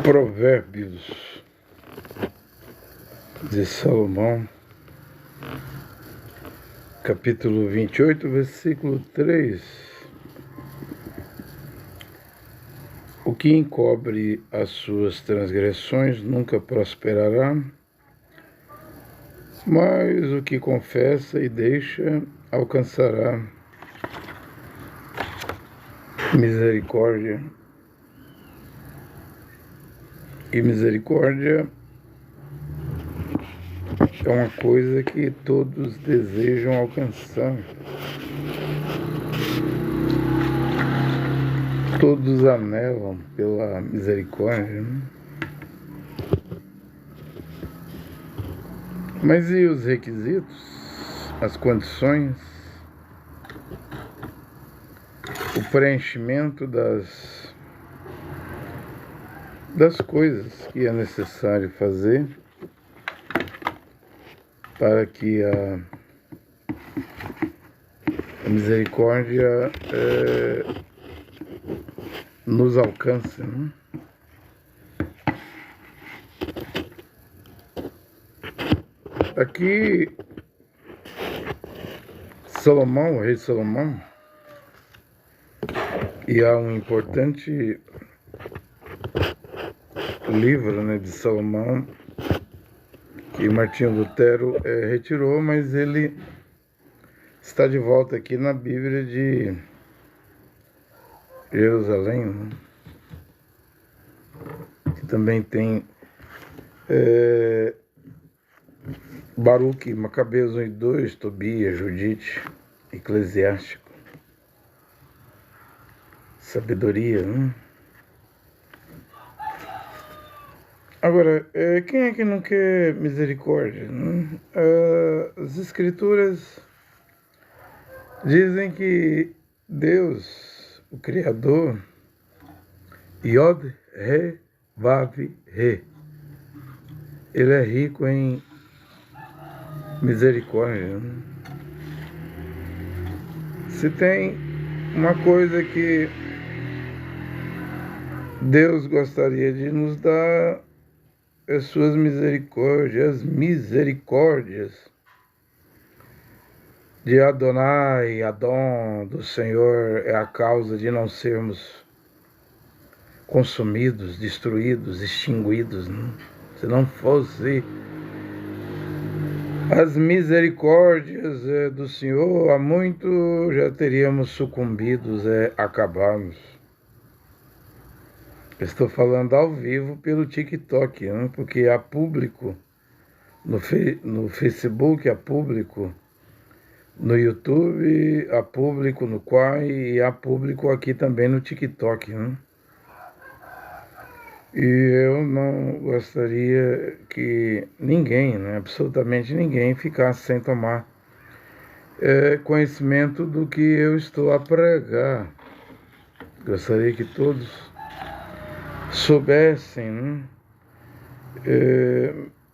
Provérbios de Salomão, capítulo 28, versículo 3. O que encobre as suas transgressões nunca prosperará, mas o que confessa e deixa alcançará misericórdia. E misericórdia é uma coisa que todos desejam alcançar. Todos anelam pela misericórdia, né? Mas e os requisitos, as condições, o preenchimento das coisas que é necessário fazer para que a misericórdia nos alcance, né? Aqui, Salomão, o rei Salomão, e há um importante livro, né, de Salomão que Martinho Lutero retirou, mas ele está de volta aqui na Bíblia de Jerusalém, né? Que também tem Baruque, Macabeus 1 e 2, Tobias, Judite, Eclesiástico, Sabedoria, né? Agora, quem é que não quer misericórdia, né? As Escrituras dizem que Deus, o Criador, Yod, Re, Vav, Re, Ele é rico em misericórdia, né? Se tem uma coisa que Deus gostaria de nos dar, as suas misericórdias de Adonai, Adon, do Senhor, é a causa de não sermos consumidos, destruídos, extinguidos, né? Se não fosse as misericórdias do Senhor, há muito já teríamos sucumbidos, acabados. Estou falando ao vivo pelo TikTok, né? Porque há público no Facebook, há público no YouTube, há público no Quai e há público aqui também no TikTok, né? E eu não gostaria que ninguém, né, absolutamente ninguém, ficasse sem tomar conhecimento do que eu estou a pregar. Gostaria que todos soubessem, né?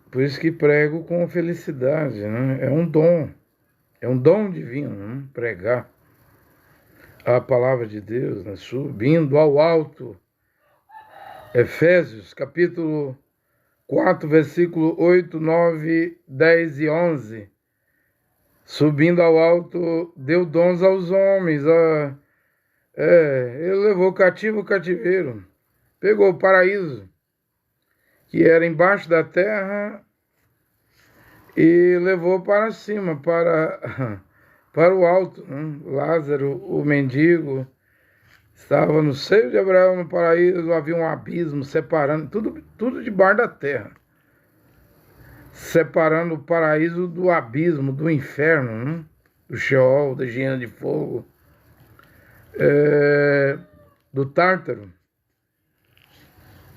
Por isso que prego com felicidade, né? É um dom divino, né? Pregar a palavra de Deus, né? Subindo ao alto. Efésios, capítulo 4, versículo 8, 9, 10 e 11. Subindo ao alto, deu dons aos homens. Ele levou cativo o cativeiro. Pegou o paraíso, que era embaixo da terra, e levou para cima, para o alto, né? Lázaro, o mendigo, estava no seio de Abraão, no paraíso, havia um abismo separando, tudo debaixo da terra, separando o paraíso do abismo, do inferno, né? Do Sheol, da hiena de fogo, do Tártaro.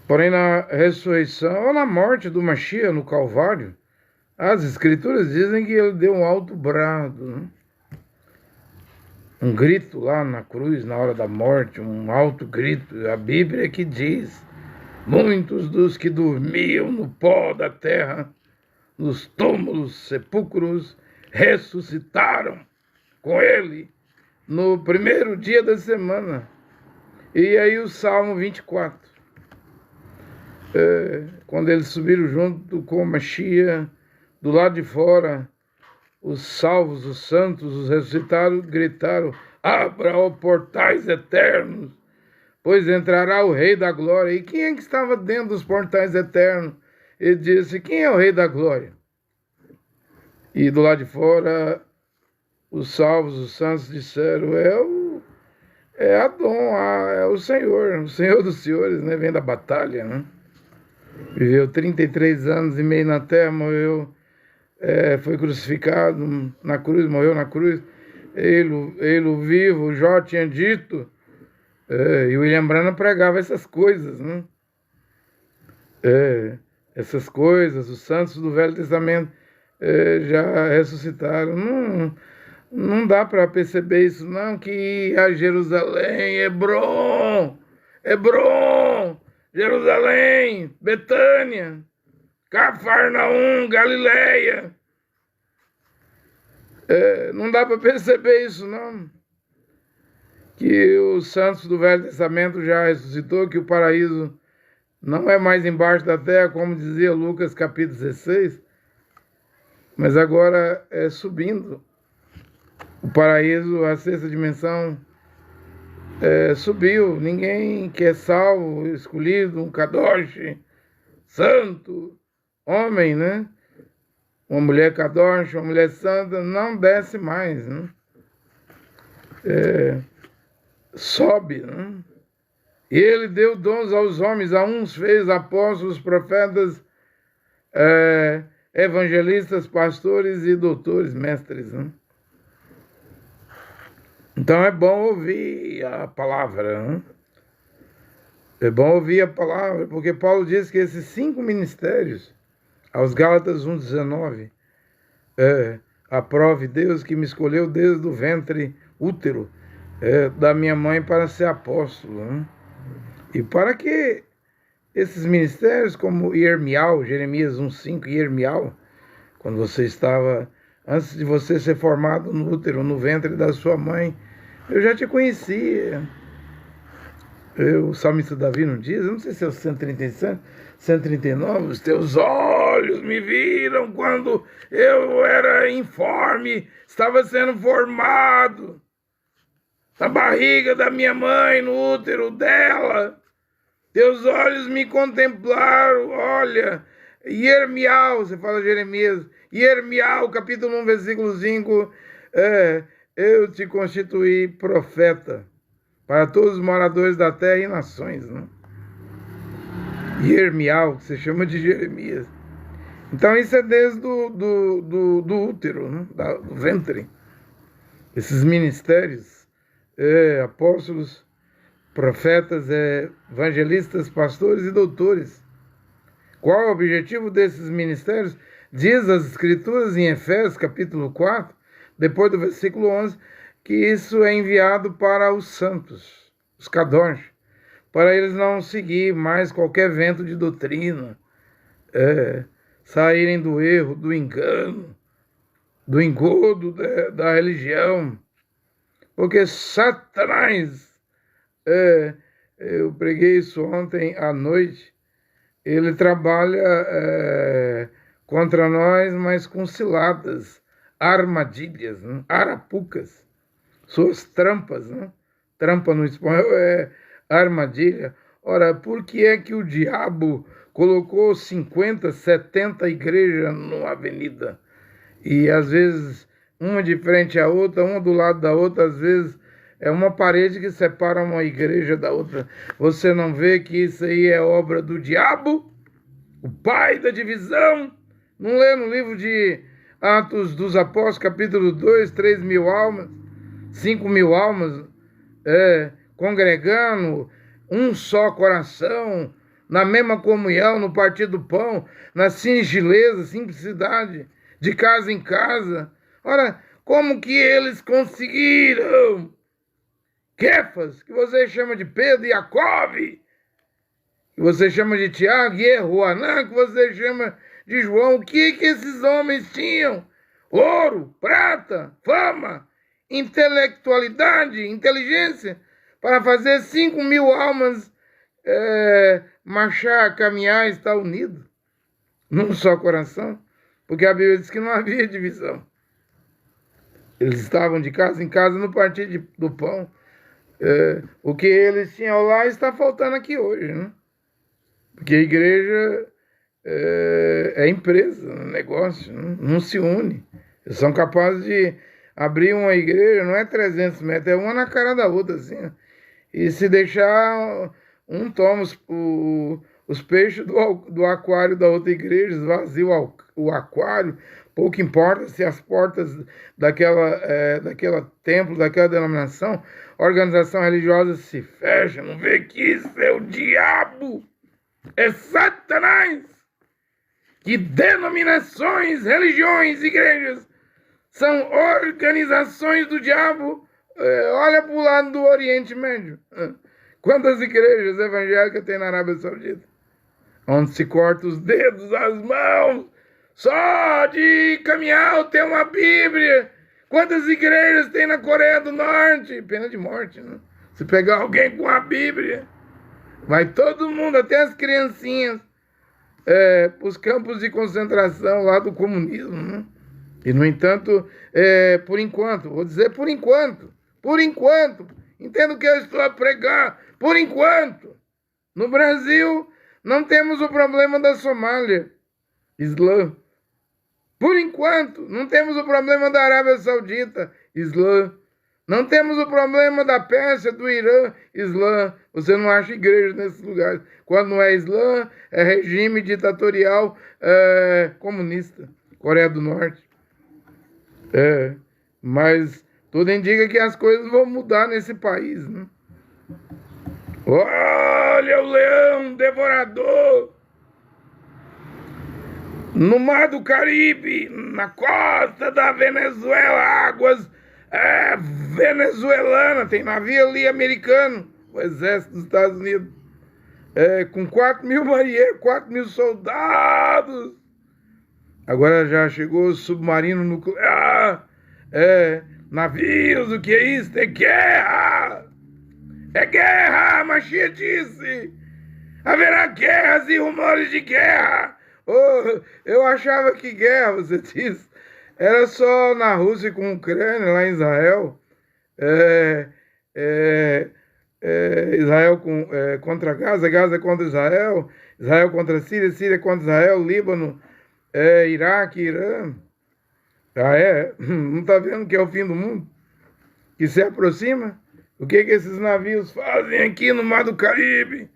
Porém, na ressurreição, ou na morte do Mashiach no Calvário, as Escrituras dizem que ele deu um alto brado, né? Um grito lá na cruz, na hora da morte, um alto grito. A Bíblia que diz: muitos dos que dormiam no pó da terra, nos túmulos, sepulcros, ressuscitaram com ele no primeiro dia da semana. E aí o Salmo 24. quando eles subiram junto com Mashiach, do lado de fora, os salvos, os santos, os ressuscitados, gritaram: abra, ó portais eternos, pois entrará o Rei da Glória. E quem é que estava dentro dos portais eternos? Ele disse: quem é o Rei da Glória? E do lado de fora, os salvos, os santos disseram: é Adon, é o Senhor dos senhores, né? Vem da batalha, né? Viveu 33 anos e meio na terra, morreu, foi crucificado na cruz, morreu na cruz. Ele vivo, Jó tinha dito, e William Branham pregava essas coisas, né? Essas coisas, os santos do Velho Testamento já ressuscitaram. Não dá para perceber isso, não, que a Jerusalém, Hebron, Jerusalém, Betânia, Cafarnaum, Galileia. Não dá para perceber isso, não. Que os santos do Velho Testamento já ressuscitou, que o paraíso não é mais embaixo da terra, como dizia Lucas capítulo 16, mas agora é subindo. O paraíso, a sexta dimensão, subiu. Ninguém que é salvo, escolhido, um kadosh, santo, homem, né? Uma mulher kadosh, uma mulher santa, não desce mais, né? Sobe, né? E ele deu dons aos homens, a uns fez apóstolos, profetas, evangelistas, pastores e doutores, mestres, né? Então é bom ouvir a palavra, né? É bom ouvir a palavra, porque Paulo diz que esses 5 ministérios, aos Gálatas 1,19, aprove Deus que me escolheu desde o ventre útero da minha mãe para ser apóstolo, né? E para que esses ministérios, como Irmial, Jeremias 1,5, Irmial, quando você estava, antes de você ser formado no útero, no ventre da sua mãe, eu já te conhecia. O salmista Davi não diz, eu não sei se é o 137, 139, os teus olhos me viram quando eu era informe, estava sendo formado na barriga da minha mãe, no útero dela. Teus olhos me contemplaram, olha. Irmial, você fala Jeremias, Irmial, capítulo 1, versículo 5, eu te constituí profeta para todos os moradores da terra e nações, né? Irmial, que se chama de Jeremias. Então isso é desde do útero, né? Do ventre. Esses ministérios, apóstolos, profetas, evangelistas, pastores e doutores. Qual é o objetivo desses ministérios? Diz as Escrituras em Efésios, capítulo 4, depois do versículo 11, que isso é enviado para os santos, os kadosh, para eles não seguir mais qualquer vento de doutrina, saírem do erro, do engano, do engodo da religião. Porque Satanás, eu preguei isso ontem à noite, ele trabalha contra nós, mas com ciladas, armadilhas, né? Arapucas, suas trampas, né? Trampa no espanhol é armadilha. Ora, por que é que o diabo colocou 50, 70 igrejas numa avenida? E às vezes uma de frente à outra, uma do lado da outra, às vezes é uma parede que separa uma igreja da outra. Você não vê que isso aí é obra do diabo? O pai da divisão? Não lê no livro de Atos dos Apóstolos, capítulo 2, 3.000 almas, 5.000 almas, congregando, um só coração, na mesma comunhão, no partir do pão, na singeleza, simplicidade, de casa em casa. Ora, como que eles conseguiram? Kefas, que você chama de Pedro, Iacove, que você chama de Tiago, e Juanã, que você chama de João. O que esses homens tinham? Ouro, prata, fama, intelectualidade, inteligência, para fazer 5.000 almas marchar, caminhar, estar unido num só coração, porque a Bíblia diz que não havia divisão. Eles estavam de casa em casa no partir do pão. O que eles tinham lá está faltando aqui hoje, né? Porque a igreja é empresa, negócio, não se une. Eles são capazes de abrir uma igreja, não é 300 metros, é uma na cara da outra, assim. E se deixar, um toma os peixes do aquário da outra igreja, esvazia o aquário, pouco importa se as portas daquela templo, daquela denominação, organização religiosa se fecha, não vê que isso é o diabo, é Satanás. Que denominações, religiões, igrejas são organizações do diabo. Olha para o lado do Oriente Médio. Quantas igrejas evangélicas tem na Arábia Saudita? Onde se corta os dedos, as mãos, só de caminhar tem uma Bíblia. Quantas igrejas tem na Coreia do Norte? Pena de morte, né? Se pegar alguém com a Bíblia, vai todo mundo, até as criancinhas, para os campos de concentração lá do comunismo, né? E, no entanto, por enquanto, vou dizer por enquanto, entendo o que eu estou a pregar, por enquanto, no Brasil, não temos o problema da Somália, Islã. Por enquanto, não temos o problema da Arábia Saudita, Islã. Não temos o problema da Pérsia, do Irã, Islã. Você não acha igreja nesses lugares. Quando não é Islã, é regime ditatorial comunista, Coreia do Norte. Mas tudo indica que as coisas vão mudar nesse país, né? Olha o leão devorador! No mar do Caribe, na costa da Venezuela, águas venezuelanas, tem navio ali americano, o exército dos Estados Unidos, com 4.000 marinheiros, 4.000 soldados. Agora já chegou o submarino nuclear, navios, o que é isso? É guerra! É guerra, Mashiach disse! Haverá guerras e rumores de guerra! Eu achava que guerra, você disse, era só na Rússia com a Ucrânia, lá em Israel. Israel contra Gaza, Gaza contra Israel, Israel contra Síria, Síria contra Israel, Líbano, Iraque, Irã. Não está vendo que é o fim do mundo? Que se aproxima? O que esses navios fazem aqui no Mar do Caribe?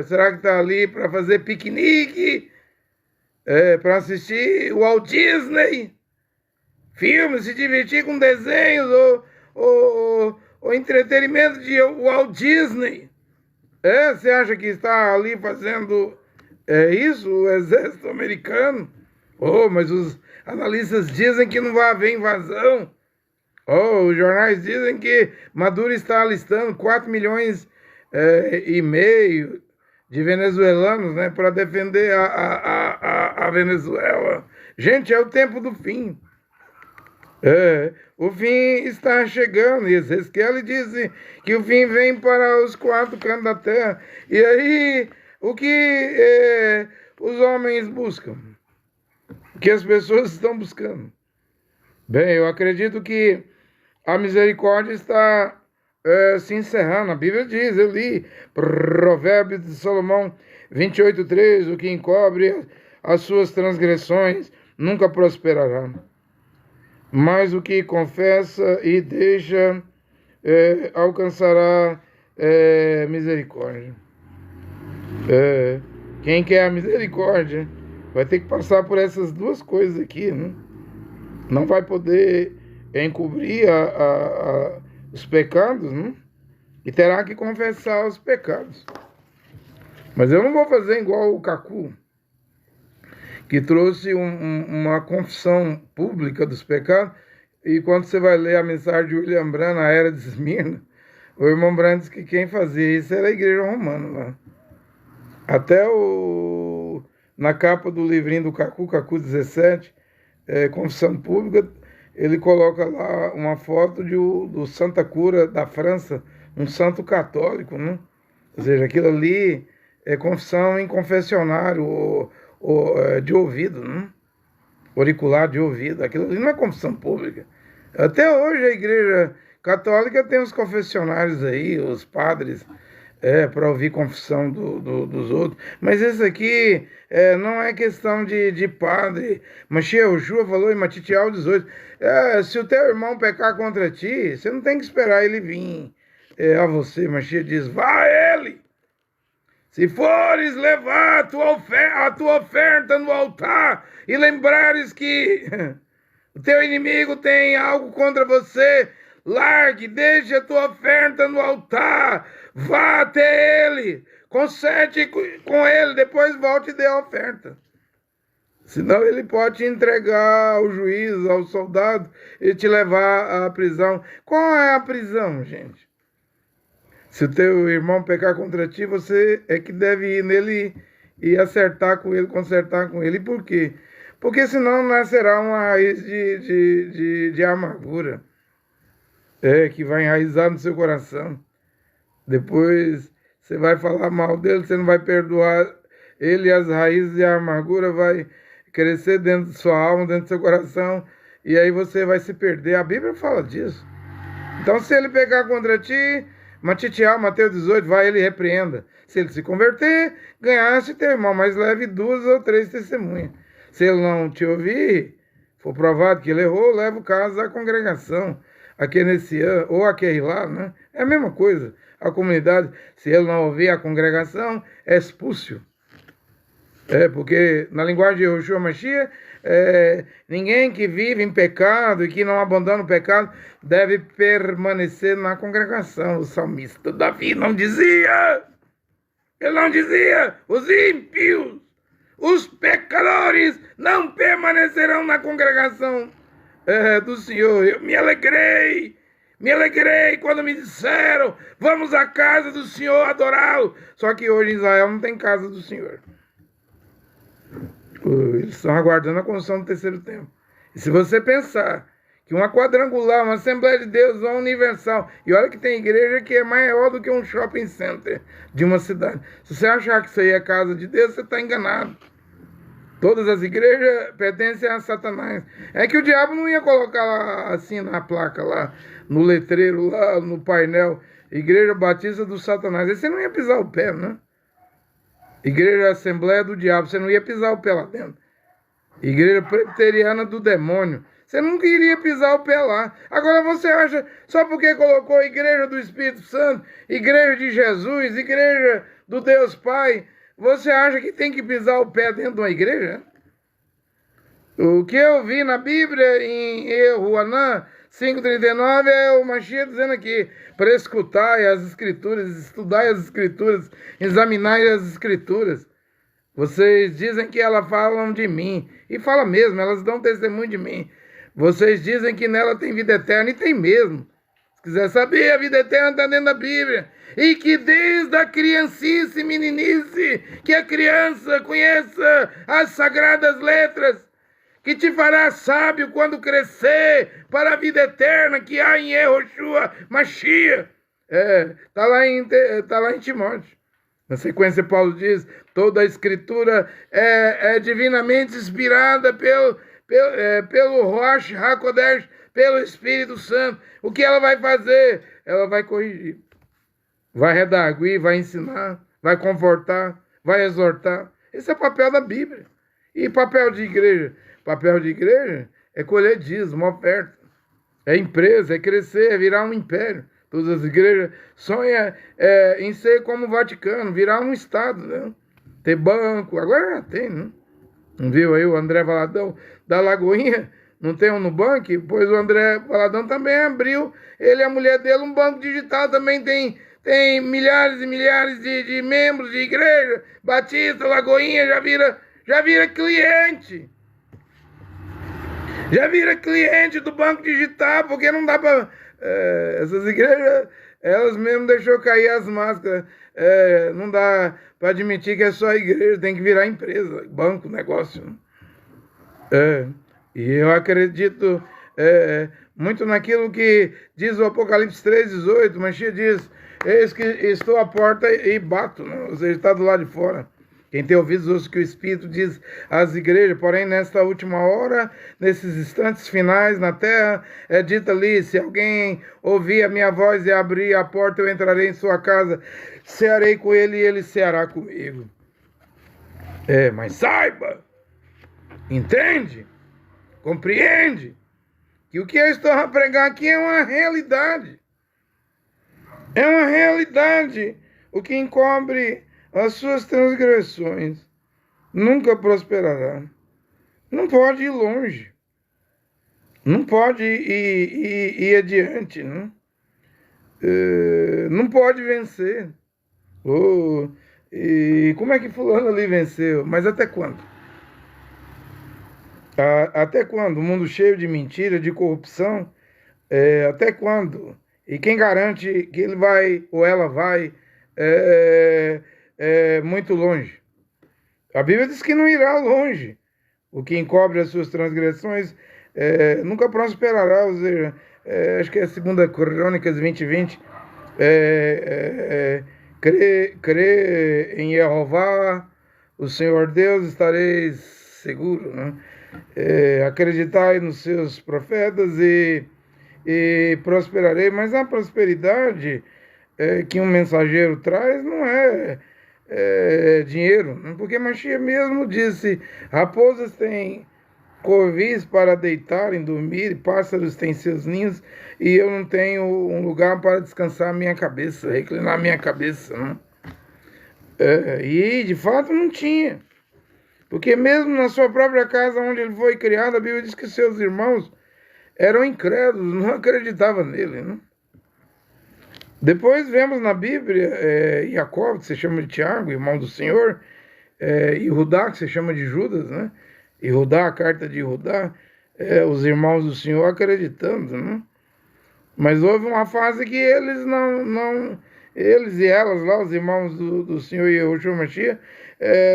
Será que está ali para fazer piquenique? Para assistir o Walt Disney? Filmes, se divertir com desenhos ou entretenimento de Walt Disney? Você acha que está ali fazendo isso, o exército americano? Mas os analistas dizem que não vai haver invasão. Os jornais dizem que Maduro está alistando 4 milhões e meio de venezuelanos, né, para defender a Venezuela. Gente, é o tempo do fim. O fim está chegando. E Ezequiel disse que o fim vem para os 4 cantos da terra. E aí, o que os homens buscam? O que as pessoas estão buscando? Bem, eu acredito que a misericórdia está se encerrando. A Bíblia diz, eu li Provérbios de Salomão 28:3, o que encobre as suas transgressões nunca prosperará, mas o que confessa e deixa alcançará misericórdia. Quem quer a misericórdia vai ter que passar por essas duas coisas aqui, né? Não vai poder encobrir os pecados, né? E terá que confessar os pecados. Mas eu não vou fazer igual o Cacu, que trouxe uma confissão pública dos pecados, e quando você vai ler a mensagem de William Branham na Era de Esmirna, o irmão Branham disse que quem fazia isso era a igreja romana lá. Até na capa do livrinho do Cacu 17, confissão pública, ele coloca lá uma foto do Santa Cura da França, um santo católico, né? Ou seja, aquilo ali é confissão em confessionário de ouvido, né? Auricular de ouvido. Aquilo ali não é confissão pública. Até hoje a igreja católica tem os confessionários aí, os padres, para ouvir confissão dos outros. Mas esse aqui não é questão de padre. Mashiach Yoshua falou em Matitial 18, se o teu irmão pecar contra ti, você não tem que esperar ele vir a você. Mashiach diz, vá a ele. Se fores levar a tua oferta no altar e lembrares que o teu inimigo tem algo contra você, largue, deixe a tua oferta no altar, vá até ele, conserte com ele, depois volte e dê a oferta. Senão ele pode te entregar ao juiz, ao soldado e te levar à prisão. Qual é a prisão, gente? Se o teu irmão pecar contra ti, você é que deve ir nele e acertar com ele, consertar com ele. E por quê? Porque senão nascerá uma raiz de amargura, que vai enraizar no seu coração. Depois você vai falar mal dele, você não vai perdoar ele, e as raízes de amargura vai crescer dentro de sua alma, dentro do seu coração, e aí você vai se perder. A Bíblia fala disso. Então, se ele pecar contra ti, Matitial, Mateus 18, vai ele e repreenda. Se ele se converter, ganhaste teu irmão, mas leve 2 ou 3 testemunhas. Se ele não te ouvir, for provado que ele errou, leva o caso à congregação, a Kenessian ou a Keilah, né? É a mesma coisa. A comunidade, se ele não ouvir a congregação, é expulso. Porque na linguagem de Yoshua Mashiach, ninguém que vive em pecado e que não abandona o pecado deve permanecer na congregação. O salmista Davi não dizia, ele não dizia, os ímpios, os pecadores não permanecerão na congregação do Senhor. Eu me alegrei quando me disseram, vamos à casa do Senhor adorá-lo. Só que hoje em Israel não tem casa do Senhor. Eles estão aguardando a construção do terceiro templo. E se você pensar que uma quadrangular, uma Assembleia de Deus, uma universal, e olha que tem igreja que é maior do que um shopping center de uma cidade. Se você achar que isso aí é casa de Deus, você está enganado. Todas as igrejas pertencem a Satanás. É que o diabo não ia colocar lá, assim na placa lá, no letreiro lá, no painel, Igreja Batista do Satanás. Aí você não ia pisar o pé, né? Igreja Assembleia do Diabo, você não ia pisar o pé lá dentro. Igreja Presbiteriana do Demônio, você nunca iria pisar o pé lá. Agora você acha, só porque colocou Igreja do Espírito Santo, Igreja de Jesus, Igreja do Deus Pai, você acha que tem que pisar o pé dentro de uma igreja? O que eu vi na Bíblia, em Euanã 5,39, é o Mashiach dizendo aqui, para escutar as Escrituras, estudar as Escrituras, examinar as Escrituras. Vocês dizem que elas falam de mim, e fala mesmo, elas dão testemunho de mim. Vocês dizem que nela tem vida eterna, e tem mesmo. Se quiser saber, a vida eterna está dentro da Bíblia. E que desde a criancice, meninice, que a criança conheça as sagradas letras, que te fará sábio quando crescer para a vida eterna que há em Yehoshua Mashiach. Tá lá em Timóteo. Na sequência, Paulo diz, toda a escritura é divinamente inspirada pelo Rosh HaKodesh, pelo Espírito Santo. O que ela vai fazer? Ela vai corrigir, vai redarguir, vai ensinar, vai confortar, vai exortar. Esse é o papel da Bíblia. E papel de igreja? Papel de igreja é colher dízimo, oferta. É empresa, é crescer, é virar um império. Todas as igrejas sonham em ser como o Vaticano, virar um Estado, né? Ter banco, agora já tem, né? Não viu aí o André Valadão da Lagoinha? Não tem um no banco? Pois o André Valadão também abriu, ele e a mulher dele, um banco digital, também tem milhares e milhares de membros de igreja, Batista, Lagoinha, já vira cliente. Já vira cliente do banco digital, porque não dá para... essas igrejas, elas mesmo deixou cair as máscaras. Não dá para admitir que é só igreja, tem que virar empresa, banco, negócio. E eu acredito muito naquilo que diz o Apocalipse 3,18, Mashiach diz, eis que estou à porta e bato, né? Ou seja, está do lado de fora. Quem tem ouvidos, ouça o que o Espírito diz às igrejas. Porém, nesta última hora, nesses instantes finais na terra, é dito ali: se alguém ouvir a minha voz e abrir a porta, eu entrarei em sua casa, cearei com ele e ele ceará comigo. Mas saiba, entende, compreende, que o que eu estou a pregar aqui é uma realidade. É uma realidade. O que encobre as suas transgressões nunca prosperará. Não pode ir longe. Não pode ir adiante. Né? Não pode vencer. E como é que fulano ali venceu? Mas até quando? Até quando? Um mundo cheio de mentira, de corrupção. Até quando? E quem garante que ele vai ou ela vai muito longe? A Bíblia diz que não irá longe. O que encobre as suas transgressões nunca prosperará. Ou seja, acho que é 2 Crônicas 20:20. Crê em Jeová, o Senhor Deus, estareis seguro. Né? Acreditai nos seus profetas e prosperarei. Mas a prosperidade que um mensageiro traz não é dinheiro, porque Mashiach mesmo disse: raposas têm covis para deitarem, dormir, e pássaros têm seus ninhos, e eu não tenho um lugar para descansar a minha cabeça, reclinar a minha cabeça. Né? E de fato não tinha, porque mesmo na sua própria casa onde ele foi criado, a Bíblia diz que seus irmãos eram incrédulos, não acreditavam nele. Né? Depois vemos na Bíblia Jacó, que se chama de Tiago, irmão do Senhor, e Judá, que se chama de Judas, né? E Judá, a carta de Judá, os irmãos do Senhor acreditando, né? Mas houve uma fase que eles eles e elas lá, os irmãos do Senhor Yahushua Mashiach,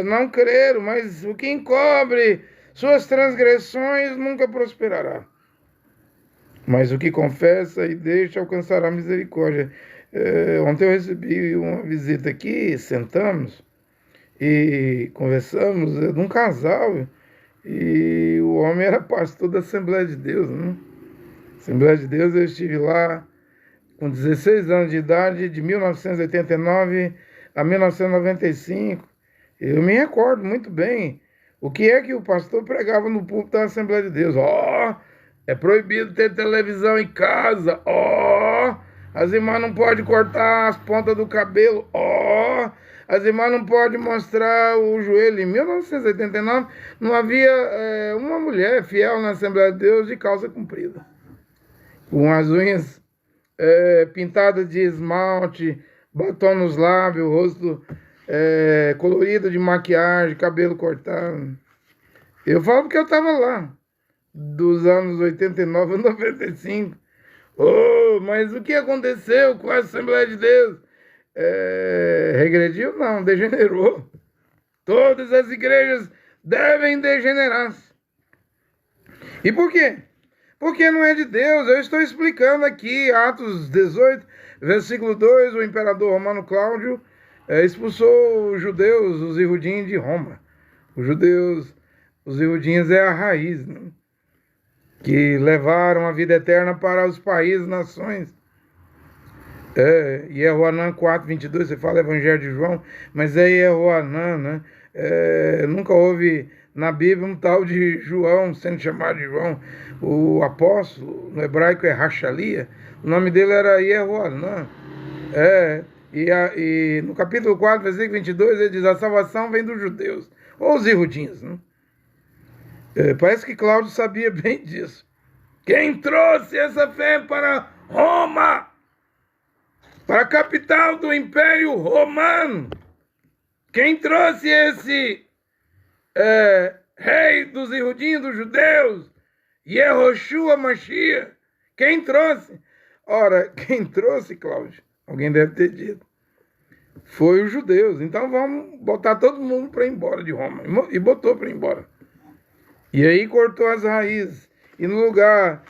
não creram, mas o que encobre suas transgressões nunca prosperará. Mas o que confessa e deixa alcançará misericórdia. Ontem eu recebi uma visita aqui, sentamos e conversamos de um casal, e o homem era pastor da Assembleia de Deus. Né? Assembleia de Deus, eu estive lá com 16 anos de idade, de 1989 a 1995. Eu me recordo muito bem o que é que o pastor pregava no púlpito da Assembleia de Deus. É proibido ter televisão em casa. As irmãs não podem cortar as pontas do cabelo. As irmãs não podem mostrar o joelho. Em 1989, não havia uma mulher fiel na Assembleia de Deus de calça comprida, com as unhas pintadas de esmalte, batom nos lábios, rosto colorido de maquiagem, cabelo cortado. Eu falo porque eu estava lá, dos anos 89 a 95. Mas o que aconteceu com a Assembleia de Deus? Regrediu? Não, degenerou. Todas as igrejas devem degenerar-se. E por quê? Porque não é de Deus. Eu estou explicando aqui, Atos 18, versículo 2, o imperador romano Cláudio expulsou os judeus, os Yehudins, de Roma. Os judeus, os Yehudins é a raiz, né? Que levaram a vida eterna para os países, nações. Yehoanã 4:22, você fala Evangelho de João, mas é Yehoanã, né? Nunca houve na Bíblia um tal de João sendo chamado de João. O apóstolo, no hebraico é Rachalia, o nome dele era Yehoanã. E no capítulo 4, versículo 22, ele diz: a salvação vem dos judeus, ou os Yehudins, né? Parece que Cláudio sabia bem disso. Quem trouxe essa fé para Roma, para a capital do Império Romano? Quem trouxe esse rei dos Yehudins, dos judeus, Yehoshua Mashiach? Quem trouxe? Ora, quem trouxe, Cláudio? Alguém deve ter dito. Foi os judeus. Então vamos botar todo mundo para ir embora de Roma. E botou para ir embora. E aí cortou as raízes. E no lugar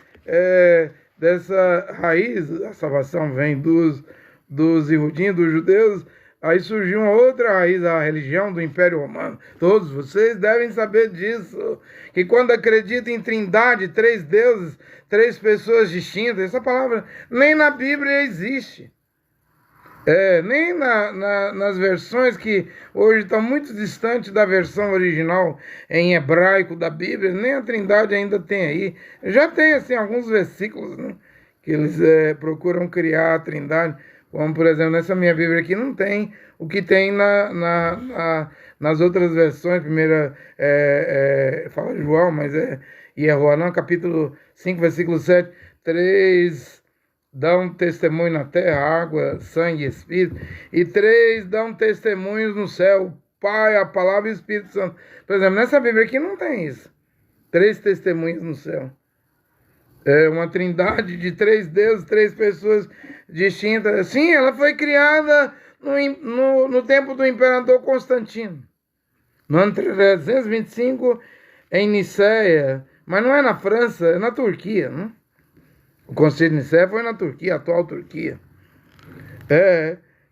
dessa raiz, a salvação vem dos dos Ihudim, dos judeus, aí surgiu uma outra raiz, a religião do Império Romano. Todos vocês devem saber disso, que quando acreditam em trindade, três deuses, três pessoas distintas, essa palavra nem na Bíblia existe. Nem nas versões que hoje estão muito distantes da versão original em hebraico da Bíblia, nem a trindade ainda tem aí. Já tem assim alguns versículos, né, que eles procuram criar a trindade, como por exemplo nessa minha Bíblia aqui não tem o que tem nas outras versões. Primeira fala de João, mas Yehoanã, capítulo 5, versículo 7, 3 dão testemunho na terra, água, sangue e espírito, e 3 dão testemunhos no céu, Pai, a palavra e o Espírito Santo. Por exemplo, nessa Bíblia aqui não tem isso. 3 testemunhos no céu. É uma trindade de 3 deuses, 3 pessoas distintas. Sim, ela foi criada no tempo do imperador Constantino. No ano 325, em Niceia, mas não é na França, é na Turquia, né? O Concílio de Nicéia foi na Turquia, a atual Turquia.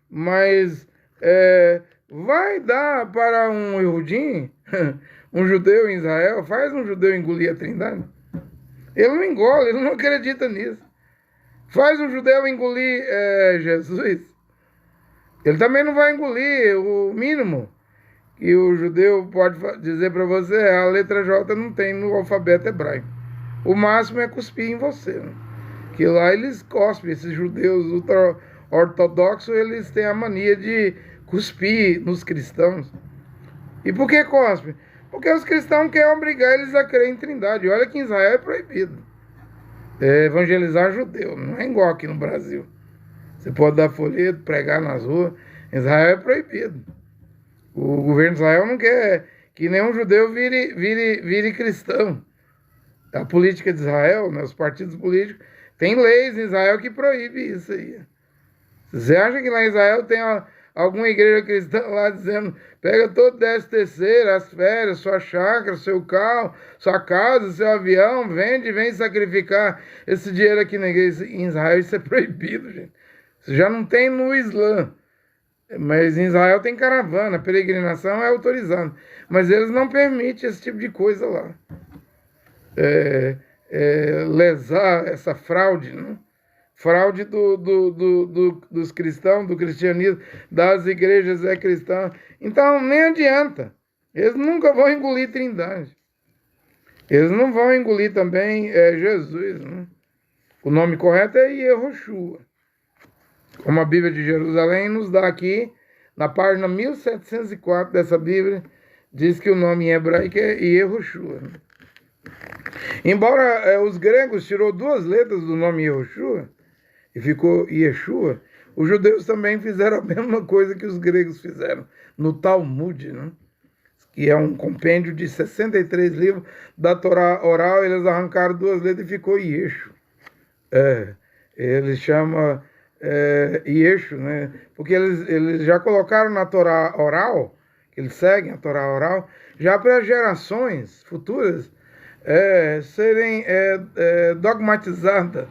Mas vai dar para um Ihudim, um judeu em Israel, faz um judeu engolir a trindade? Ele não engole, ele não acredita nisso. Faz um judeu engolir Jesus? Ele também não vai engolir. O mínimo que o judeu pode dizer para você a letra J não tem no alfabeto hebraico. O máximo é cuspir em você, né? Que lá eles cospem, esses judeus ultra-ortodoxos, eles têm a mania de cuspir nos cristãos. E por que cospem? Porque os cristãos querem obrigar eles a crer em trindade. Olha que em Israel é proibido evangelizar judeu, não é igual aqui no Brasil. Você pode dar folheto, pregar nas ruas. Em Israel é proibido. O governo de Israel não quer que nenhum judeu vire cristão. A política de Israel, né, os partidos políticos, tem leis em Israel que proíbem isso aí. Você acha que lá em Israel tem alguma igreja cristã lá dizendo: pega todo 13º, as férias, sua chácara, seu carro, sua casa, seu avião, vem sacrificar esse dinheiro aqui na igreja? Em Israel isso é proibido, gente. Isso já não tem no Islã. Mas em Israel tem caravana, peregrinação é autorizado. Mas eles não permitem esse tipo de coisa lá. Lesar essa fraude, né? Fraude dos cristãos, do cristianismo, das igrejas cristãs. Então, nem adianta. Eles nunca vão engolir trindade. Eles não vão engolir também Jesus, né? O nome correto é Yehoshua. Como a Bíblia de Jerusalém nos dá aqui, na página 1704 dessa Bíblia, diz que o nome em hebraico é Yehoshua. Embora os gregos tirou 2 letras do nome Yehoshua e ficou Yeshua, os judeus também fizeram a mesma coisa que os gregos fizeram no Talmud, né? Que é um compêndio de 63 livros da Torá oral. Eles arrancaram 2 letras e ficou Yeshu. Eles chamam Yeshu, né? Porque eles já colocaram na Torá oral, que eles seguem a Torá oral, já para gerações futuras serem dogmatizadas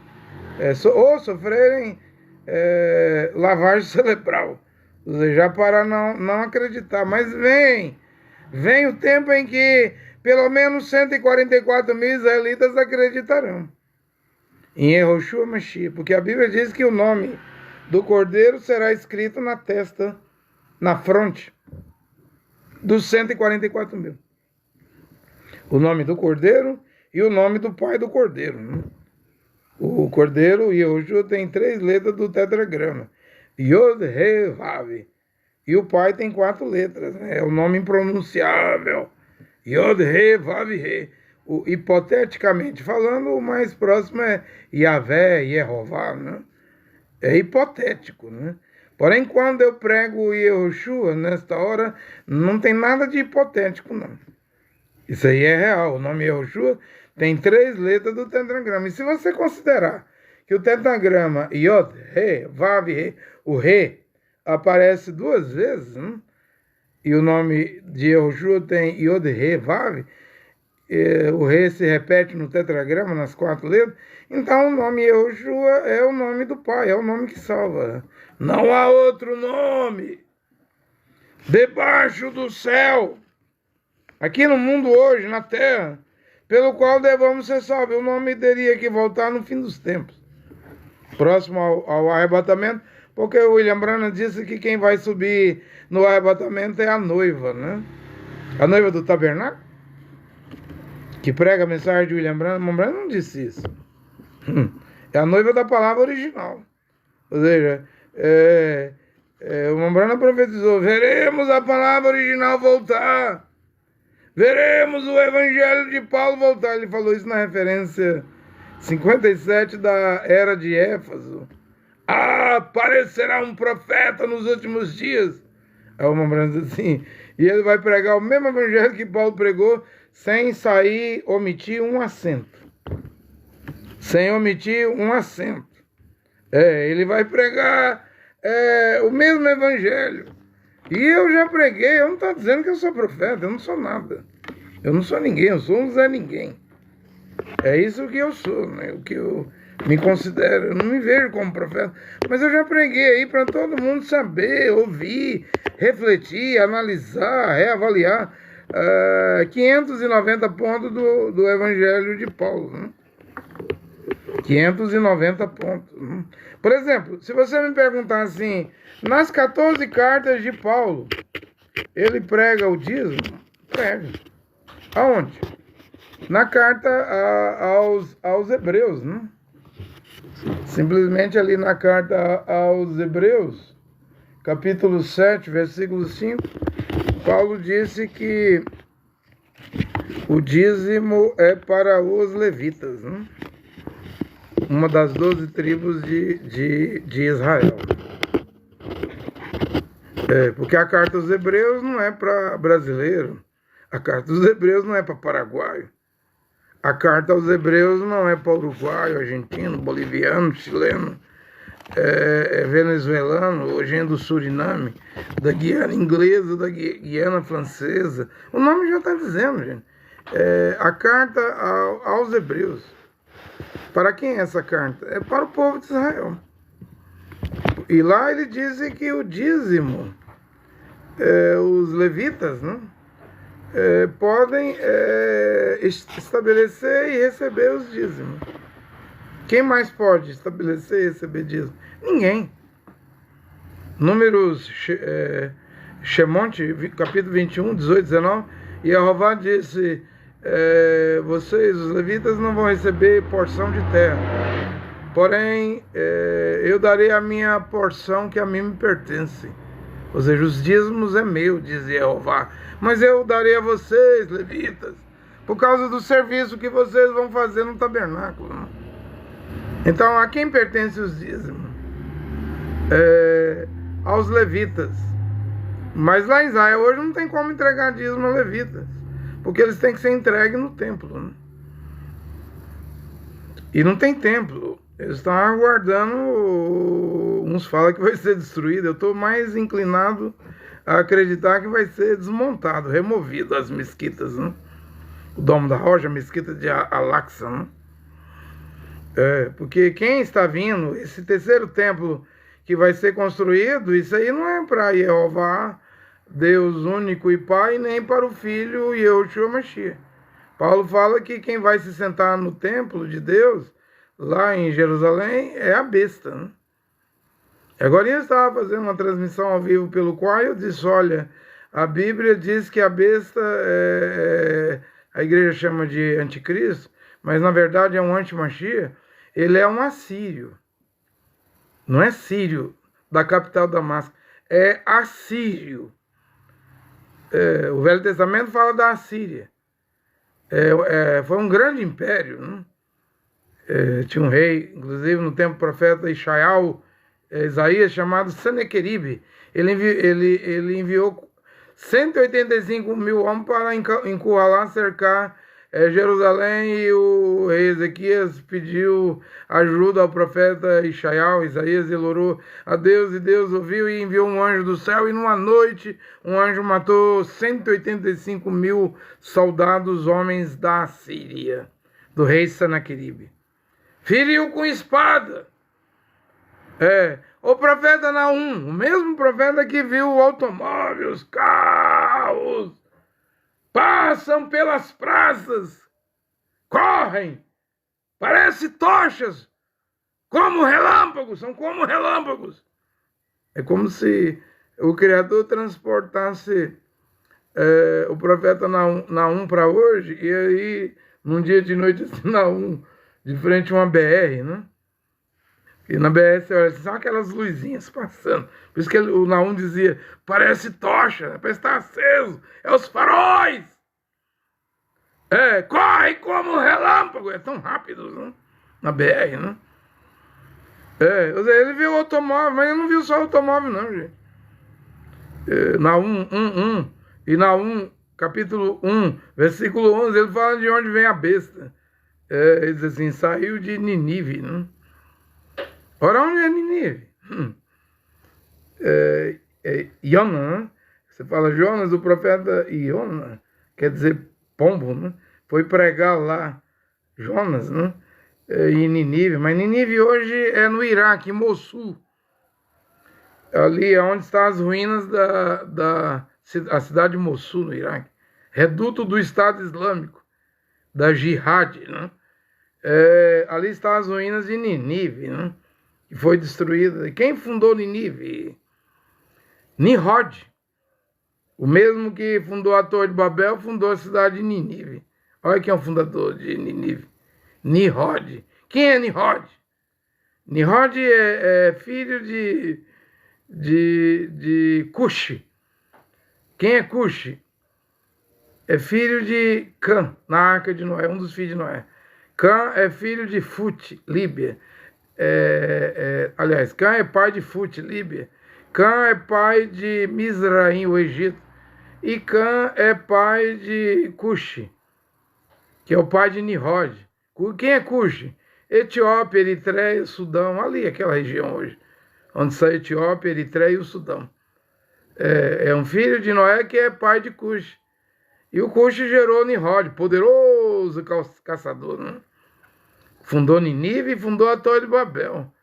ou sofrerem lavagem cerebral, ou seja, já para não acreditar. Mas vem o tempo em que pelo menos 144 mil israelitas acreditarão em Yehoshua Mashiach, porque a Bíblia diz que o nome do Cordeiro será escrito na testa, na fronte dos 144 mil. O nome do Cordeiro e o nome do pai do Cordeiro, né? O Cordeiro, Yehoshua, tem 3 letras do tetragrama. Yod, He, Vav. E o pai tem 4 letras, né? É o nome impronunciável. Yod, He, Vav, He. Hipoteticamente falando, o mais próximo é Yahvé, Yehová, né? É hipotético, né? Porém, quando eu prego Yehoshua, nesta hora, não tem nada de hipotético, não. Isso aí é real. O nome Yehoshua tem 3 letras do tetragrama. E se você considerar que o tetragrama Yod, He, Vav, He, o Re aparece 2 vezes, né? E o nome de Yehoshua tem Yod, He, Vav, o rei se repete no tetragrama, nas 4 letras, então o nome Yehoshua é o nome do Pai, é o nome que salva. Não há outro nome debaixo do céu, aqui no mundo hoje, na terra, pelo qual devamos ser salvos. O nome teria que voltar no fim dos tempos, próximo ao arrebatamento, porque o William Branham disse que quem vai subir no arrebatamento é a noiva, né? A noiva do tabernáculo, que prega a mensagem de William Branham. William Branham não disse isso. É a noiva da palavra original. Ou seja, o William Branham profetizou: veremos a palavra original voltar. Veremos o evangelho de Paulo voltar. Ele falou isso na referência 57 da era de Éfeso. Aparecerá um profeta nos últimos dias. Aí o William Branham diz assim, e ele vai pregar o mesmo evangelho que Paulo pregou, sem omitir um acento. Sem omitir um acento. Ele vai pregar o mesmo evangelho. E eu já preguei, eu não estou dizendo que eu sou profeta, eu não sou nada. Eu não sou ninguém, eu sou um Zé Ninguém. É isso que eu sou, né? O que eu me considero. Eu não me vejo como profeta, mas eu já preguei aí para todo mundo saber, ouvir, refletir, analisar, reavaliar 590 pontos do Evangelho de Paulo, né? 590 pontos. Por exemplo, se você me perguntar assim, nas 14 cartas de Paulo, ele prega o dízimo? Prega. Aonde? Na carta aos Hebreus, né? Simplesmente ali na carta aos Hebreus, capítulo 7, versículo 5, Paulo disse que o dízimo é para os levitas, né? Uma das 12 tribos de Israel. Porque a carta aos Hebreus não é para brasileiro, a carta aos Hebreus não é para paraguaio, a carta aos Hebreus não é para uruguaio, argentino, boliviano, chileno, venezuelano, hoje do Suriname, da Guiana inglesa, da Guiana francesa. O nome já está dizendo, gente. A carta aos Hebreus. Para quem é essa carta? É para o povo de Israel. E lá ele diz que o dízimo, os levitas, né, podem estabelecer e receber os dízimos. Quem mais pode estabelecer e receber dízimo? Ninguém. Números, Shemonte, capítulo 21, 18, 19, e Jeová disse: vocês, os levitas, não vão receber porção de terra, porém eu darei a minha porção que a mim me pertence. Ou seja, os dízimos é meu, diz Jeová, mas eu darei a vocês, levitas, por causa do serviço que vocês vão fazer no tabernáculo, né? Então, a quem pertence os dízimos? Aos levitas. Mas lá em Israel hoje não tem como entregar dízimo a levitas, porque eles têm que ser entregues no templo, né? E não tem templo. Eles estão aguardando. Uns falam que vai ser destruído. Eu estou mais inclinado a acreditar que vai ser desmontado, removido as mesquitas, né? O Domo da Rocha, a mesquita de Al-Aqsa, né? Porque quem está vindo, esse terceiro templo que vai ser construído, isso aí não é para Jeová, Deus único e Pai, nem para o Filho Yehoshua Mashiach. Paulo fala que quem vai se sentar no templo de Deus, lá em Jerusalém, é a besta, né? Agora eu estava fazendo uma transmissão ao vivo pelo qual eu disse: olha, a Bíblia diz que a besta a igreja chama de anticristo, mas na verdade é um anti-Mashiach. Ele é um assírio. Não é sírio da capital Damasco, é assírio. O Velho Testamento fala da Assíria. Foi um grande império, né? Tinha um rei, inclusive no tempo do profeta Isaías, chamado Senequeribe. Ele enviou 185 mil homens para encurralar, cercar Jerusalém, e o rei Ezequias pediu ajuda ao profeta Isaías, ele orou a Deus, e Deus ouviu e enviou um anjo do céu, e numa noite um anjo matou 185 mil soldados, homens da Síria, do rei Senaqueribe. Feriu com espada. O profeta Naum, o mesmo profeta que viu o automóvel, os carros, passam pelas praças, correm, parecem tochas, como relâmpagos, são como relâmpagos. É como se o Criador transportasse o profeta Naum para hoje, e aí, num dia de noite, Naum, de frente a uma BR, né? E na BR, você olha assim, são aquelas luzinhas passando. Por isso que o Naum dizia, parece tocha, parece estar aceso, é os faróis. Corre como um relâmpago, é tão rápido, né? Na BR, né? Ele viu o automóvel, mas ele não viu só o automóvel, não, gente. Naum 1:1, e Naum, capítulo 1, versículo 11, ele fala de onde vem a besta. Ele diz assim, saiu de Ninive, né? Ora, onde é Ninive? Iona, né? Você fala Jonas, o profeta Iona, quer dizer pombo, né? Foi pregar lá, Jonas, né? Em Ninive, mas Ninive hoje é no Iraque, em Mossul. Ali é onde estão as ruínas da cidade de Mossul, no Iraque. Reduto do Estado Islâmico, da Jihad, né? Ali estão as ruínas de Ninive, né? Que foi destruída. E quem fundou Ninive? Nimrod. O mesmo que fundou a Torre de Babel, fundou a cidade de Ninive. Olha quem é o fundador de Ninive. Nimrod. Quem é Nimrod? Nimrod é filho de Cush. Quem é Cush? É filho de Cã, na Arca de Noé, um dos filhos de Noé. Cã é filho de Fut, Líbia. Aliás, Cã é pai de Fut, Líbia. Cã é pai de Mizraim, o Egito. E Cã é pai de Cush, que é o pai de Nimrod. Quem é Cush? Etiópia, Eritreia, Sudão, ali, aquela região hoje, onde está a Etiópia, Eritreia e o Sudão. É um filho de Noé que é pai de Cush. E o Cush gerou Nimrod, poderoso caçador, né? Fundou Ninive e fundou a Torre de Babel.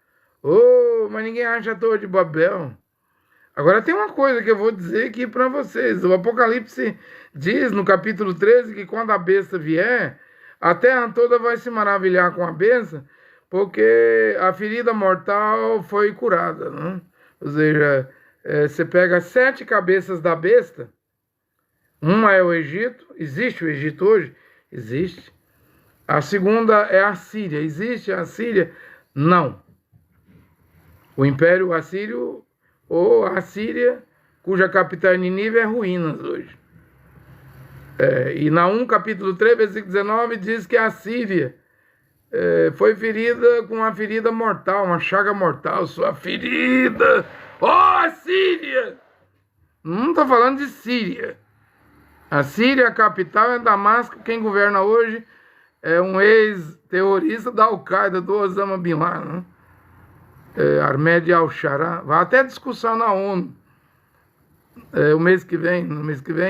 Mas ninguém acha a Torre de Babel. Agora tem uma coisa que eu vou dizer aqui para vocês. O Apocalipse diz no capítulo 13 que quando a besta vier, a terra toda vai se maravilhar com a besta, porque a ferida mortal foi curada, né? Ou seja, você pega 7 cabeças da besta, uma é o Egito. Existe o Egito hoje? Existe. A segunda é a Síria. Existe a Síria? Não. O Império Assírio, ou a Síria, cuja capital é Ninive, é ruínas hoje. E Naum, capítulo 3, versículo 19, diz que a Síria foi ferida com uma ferida mortal, uma chaga mortal. Sua ferida, Síria! Não estou falando de Síria. A Síria, a capital, é Damasco. Quem governa hoje é um ex-terrorista da Al-Qaeda, do Osama Bin Laden, né? Ahmed al-Shara. Vai até discussão na ONU. No mês que vem,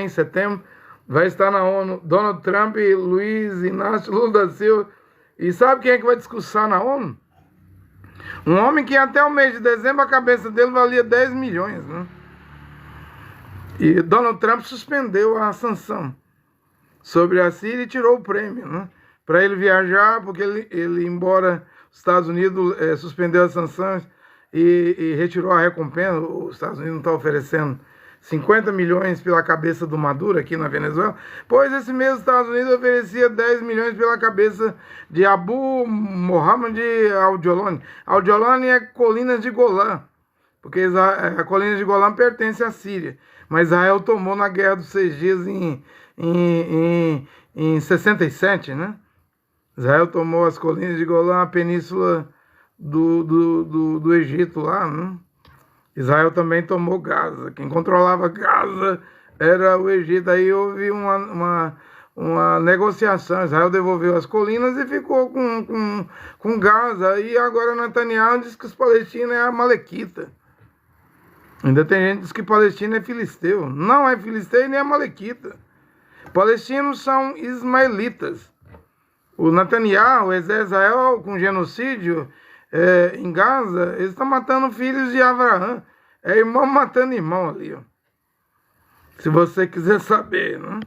em setembro, vai estar na ONU Donald Trump e Luiz Inácio Lula da Silva. E sabe quem é que vai discursar na ONU? Um homem que até o mês de dezembro a cabeça dele valia 10 milhões, né? E Donald Trump suspendeu a sanção sobre a Síria e tirou o prêmio, né? Para ele viajar, porque ele, embora os Estados Unidos suspendeu as sanções e retirou a recompensa, os Estados Unidos não estão oferecendo 50 milhões pela cabeça do Maduro aqui na Venezuela, pois esse mesmo Estados Unidos oferecia 10 milhões pela cabeça de Abu Mohamed al-Jolani. Al-Jolani é Colinas de Golã, porque a Colinas de Golã pertence à Síria, mas Israel tomou na Guerra dos 6 Dias em 67, né? Israel tomou as Colinas de Golã, a península do Egito lá, né? Israel também tomou Gaza. Quem controlava Gaza era o Egito. Aí houve uma uma negociação. Israel devolveu as colinas e ficou com Gaza. E agora Netanyahu diz que os palestinos é amalequita. Ainda tem gente que diz que palestino é filisteu. Não é filisteu e nem amalequita. Palestinos são ismaelitas. O Netanyahu, o exército de Israel, com genocídio em Gaza, eles estão matando filhos de Abraão. É irmão matando irmão ali, ó. Se você quiser saber, né?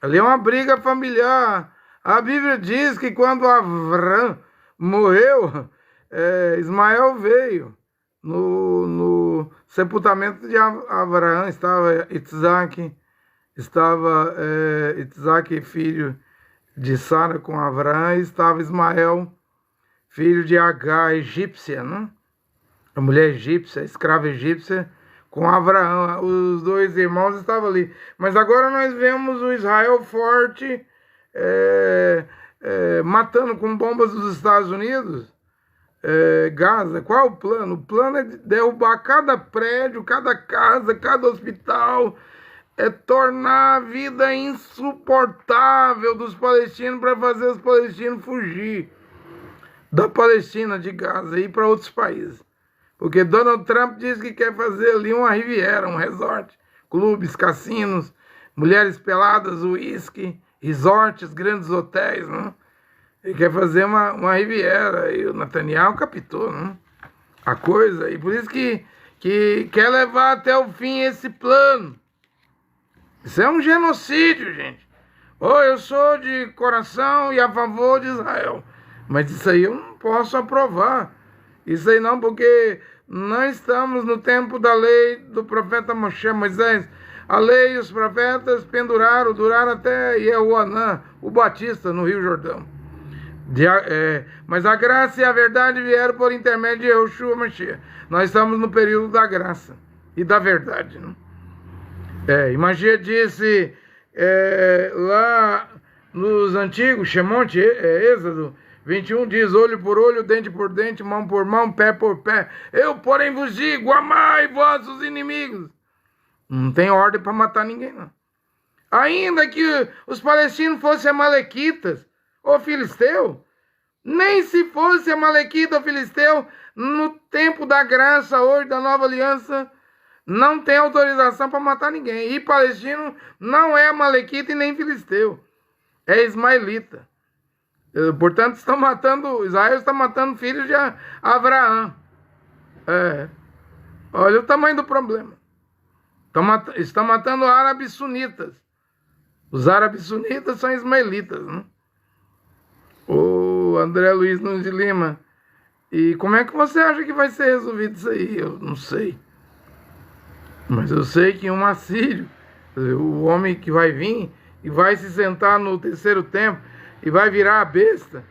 Ali é uma briga familiar. A Bíblia diz que quando Abraão morreu, Ismael veio. No sepultamento de Abraão estava Isaac, filho de Sara com Abraão, e estava Ismael, filho de Agar, egípcia, né? A mulher egípcia, a escrava egípcia, com Abraão. Os dois irmãos estavam ali. Mas agora nós vemos o Israel forte matando com bombas dos Estados Unidos Gaza. Qual é o plano? O plano é derrubar cada prédio, cada casa, cada hospital, tornar a vida insuportável dos palestinos para fazer os palestinos fugir da Palestina, de Gaza, e ir para outros países. Porque Donald Trump diz que quer fazer ali uma riviera, um resort, clubes, cassinos, mulheres peladas, uísque, resorts, grandes hotéis, né? Ele quer fazer uma riviera, e o Netanyahu captou, né, a coisa, e por isso que quer levar até o fim esse plano. Isso é um genocídio, gente. Eu sou de coração e a favor de Israel, mas isso aí eu não posso aprovar. Isso aí não, porque não estamos no tempo da lei do profeta Moisés. A lei e os profetas duraram até Yehoanã, o Batista, no Rio Jordão. Mas a graça e a verdade vieram por intermédio de Yehoshua Mashiach. Nós estamos no período da graça e da verdade, né? E Mashiach disse lá nos antigos, Shemonte, Êxodo 21 diz: olho por olho, dente por dente, mão por mão, pé por pé. Eu, porém, vos digo: amai vossos inimigos. Não tem ordem para matar ninguém, não. Ainda que os palestinos fossem amalequitas ou filisteu, nem se fosse amalequita ou filisteu, no tempo da graça, hoje, da nova aliança, não tem autorização para matar ninguém. E palestino não é amalequita e nem filisteu, é ismaelita. Portanto, Israel está matando filhos de Abraão. Olha o tamanho do problema. Está matando árabes sunitas. Os árabes sunitas são ismaelitas, né? O André Luiz Nunes de Lima. E como é que você acha que vai ser resolvido isso aí? Eu não sei. Mas eu sei que um assírio, o homem que vai vir e vai se sentar no terceiro templo e vai virar a besta,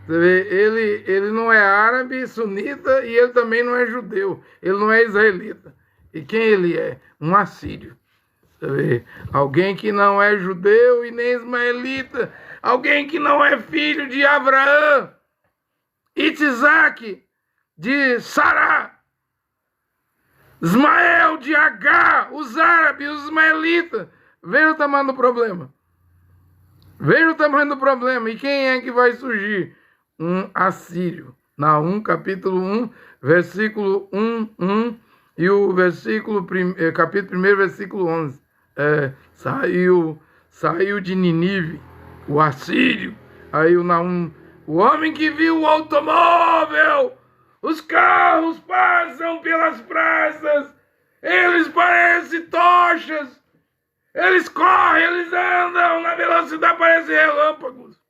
ele não é árabe, sunita, e ele também não é judeu. Ele não é israelita. E quem ele é? Um assírio. Alguém que não é judeu e nem ismaelita. Alguém que não é filho de Abraão, Isaac, de Sará, Ismael de Agar, os árabes, os ismaelitas. Veja o tamanho do problema. Veja o tamanho do problema. E quem é que vai surgir? Um assírio. Naum, capítulo 1, versículo 1, e o capítulo 1, versículo 11. Saiu de Ninive, o assírio. Aí o Naum, o homem que viu o automóvel, os carros passam pelas praças, eles parecem tochas, eles correm, eles andam na velocidade, parecem relâmpagos.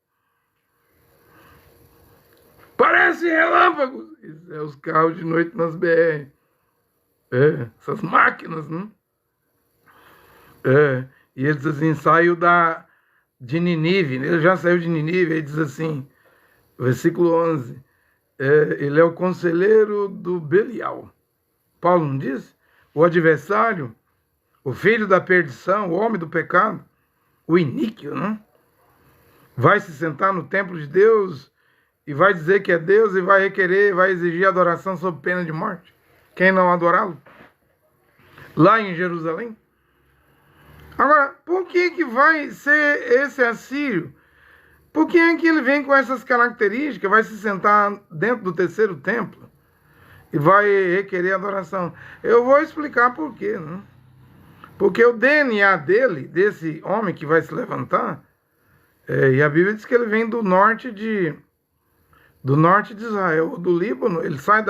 Parecem relâmpagos. Isso é os carros de noite nas BR. Essas máquinas, né? E ele diz assim: saiu de Ninive. Ele já saiu de Ninive. Ele diz assim, versículo 11: ele é o conselheiro do Belial. Paulo não diz? O adversário, o filho da perdição, o homem do pecado, o iníquo, né? Vai se sentar no templo de Deus e vai dizer que é Deus e vai exigir adoração sob pena de morte. Quem não adorá-lo? Lá em Jerusalém. Agora, por que que vai ser esse assírio? Por que é que ele vem com essas características, vai se sentar dentro do terceiro templo e vai requerer adoração? Eu vou explicar por quê, né? Porque o DNA dele, desse homem que vai se levantar, e a Bíblia diz que ele vem do norte de Israel, do Líbano. Ele sai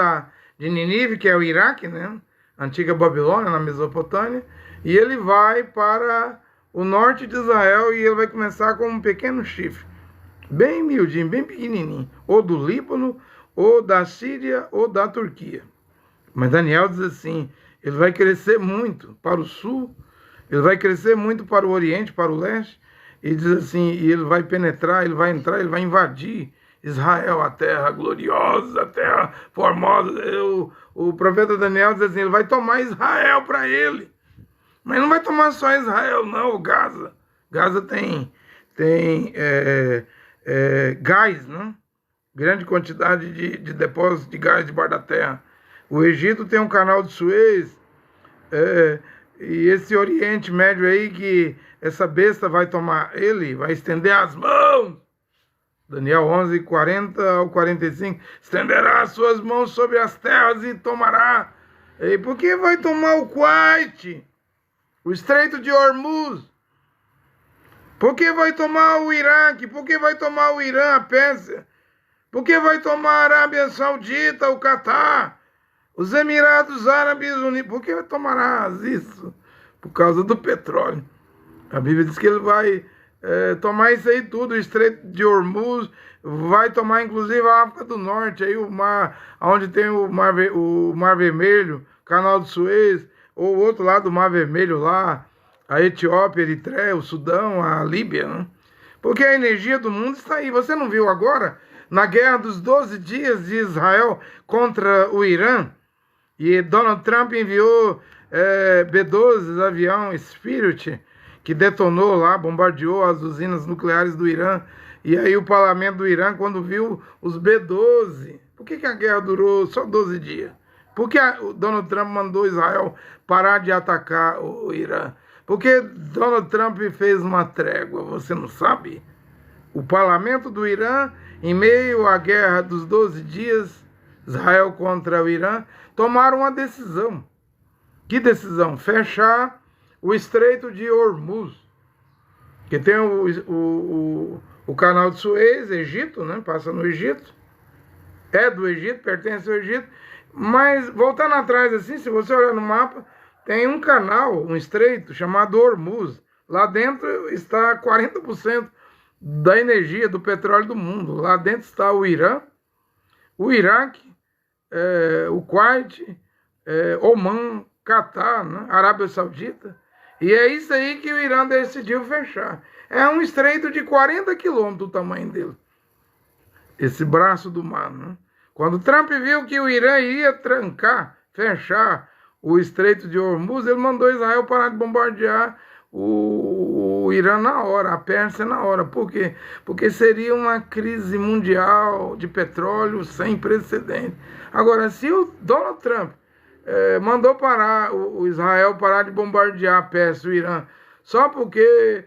de Nínive, que é o Iraque, né? Antiga Babilônia, na Mesopotâmia, e ele vai para o norte de Israel e ele vai começar com um pequeno chifre, bem miudinho, bem pequenininho, ou do Líbano, ou da Síria, ou da Turquia. Mas Daniel diz assim, ele vai crescer muito para o sul, ele vai crescer muito para o oriente, para o leste, e diz assim, e ele vai penetrar, ele vai entrar, ele vai invadir Israel, a terra gloriosa, a terra formosa. O profeta Daniel diz assim, ele vai tomar Israel para ele. Mas não vai tomar só Israel, não, o Gaza. Gaza tem gás, né? Grande quantidade de depósitos de gás debaixo da terra. O Egito tem um canal de Suez, e esse Oriente Médio aí, que essa besta vai tomar ele, vai estender as mãos. Daniel 11, 40 ao 45, estenderá as suas mãos sobre as terras e tomará. E por que vai tomar o Kuwait, o Estreito de Hormuz? Por que vai tomar o Iraque? Por que vai tomar o Irã, a Pérsia? Por que vai tomar a Arábia Saudita, o Catar, os Emirados Árabes Unidos? Por que tomará isso? Por causa do petróleo. A Bíblia diz que ele vai tomar isso aí tudo, o Estreito de Hormuz, vai tomar inclusive a África do Norte, aí o mar, onde tem o Mar Vermelho, Canal de Suez, ou o outro lado do Mar Vermelho lá, a Etiópia, a Eritreia, o Sudão, a Líbia, né? Porque a energia do mundo está aí. Você não viu agora, na guerra dos 12 dias de Israel contra o Irã, e Donald Trump enviou B-12, avião Spirit, que detonou lá, bombardeou as usinas nucleares do Irã. E aí o parlamento do Irã, quando viu os B-12, por que a guerra durou só 12 dias? Por que o Donald Trump mandou Israel parar de atacar o Irã? Porque Donald Trump fez uma trégua, você não sabe? O parlamento do Irã, em meio à guerra dos 12 dias, Israel contra o Irã, tomaram uma decisão. Que decisão? Fechar o Estreito de Hormuz, que tem o canal de Suez, Egito, né? Passa no Egito, é do Egito, pertence ao Egito, mas voltando atrás assim, se você olhar no mapa, tem um canal, um estreito chamado Hormuz. Lá dentro está 40% da energia do petróleo do mundo. Lá dentro está o Irã, o Iraque, o Kuwait, Oman, Catar, né? Arábia Saudita. E é isso aí que o Irã decidiu fechar. É um estreito de 40 quilômetros o tamanho dele. Esse braço do mar, né? Quando Trump viu que o Irã ia trancar, fechar o Estreito de Hormuz, ele mandou Israel parar de bombardear o Irã na hora, a Pérsia na hora. Por quê? Porque seria uma crise mundial de petróleo sem precedente. Agora, se o Donald Trump mandou parar o Israel parar de bombardear a Pérsia e o Irã, só porque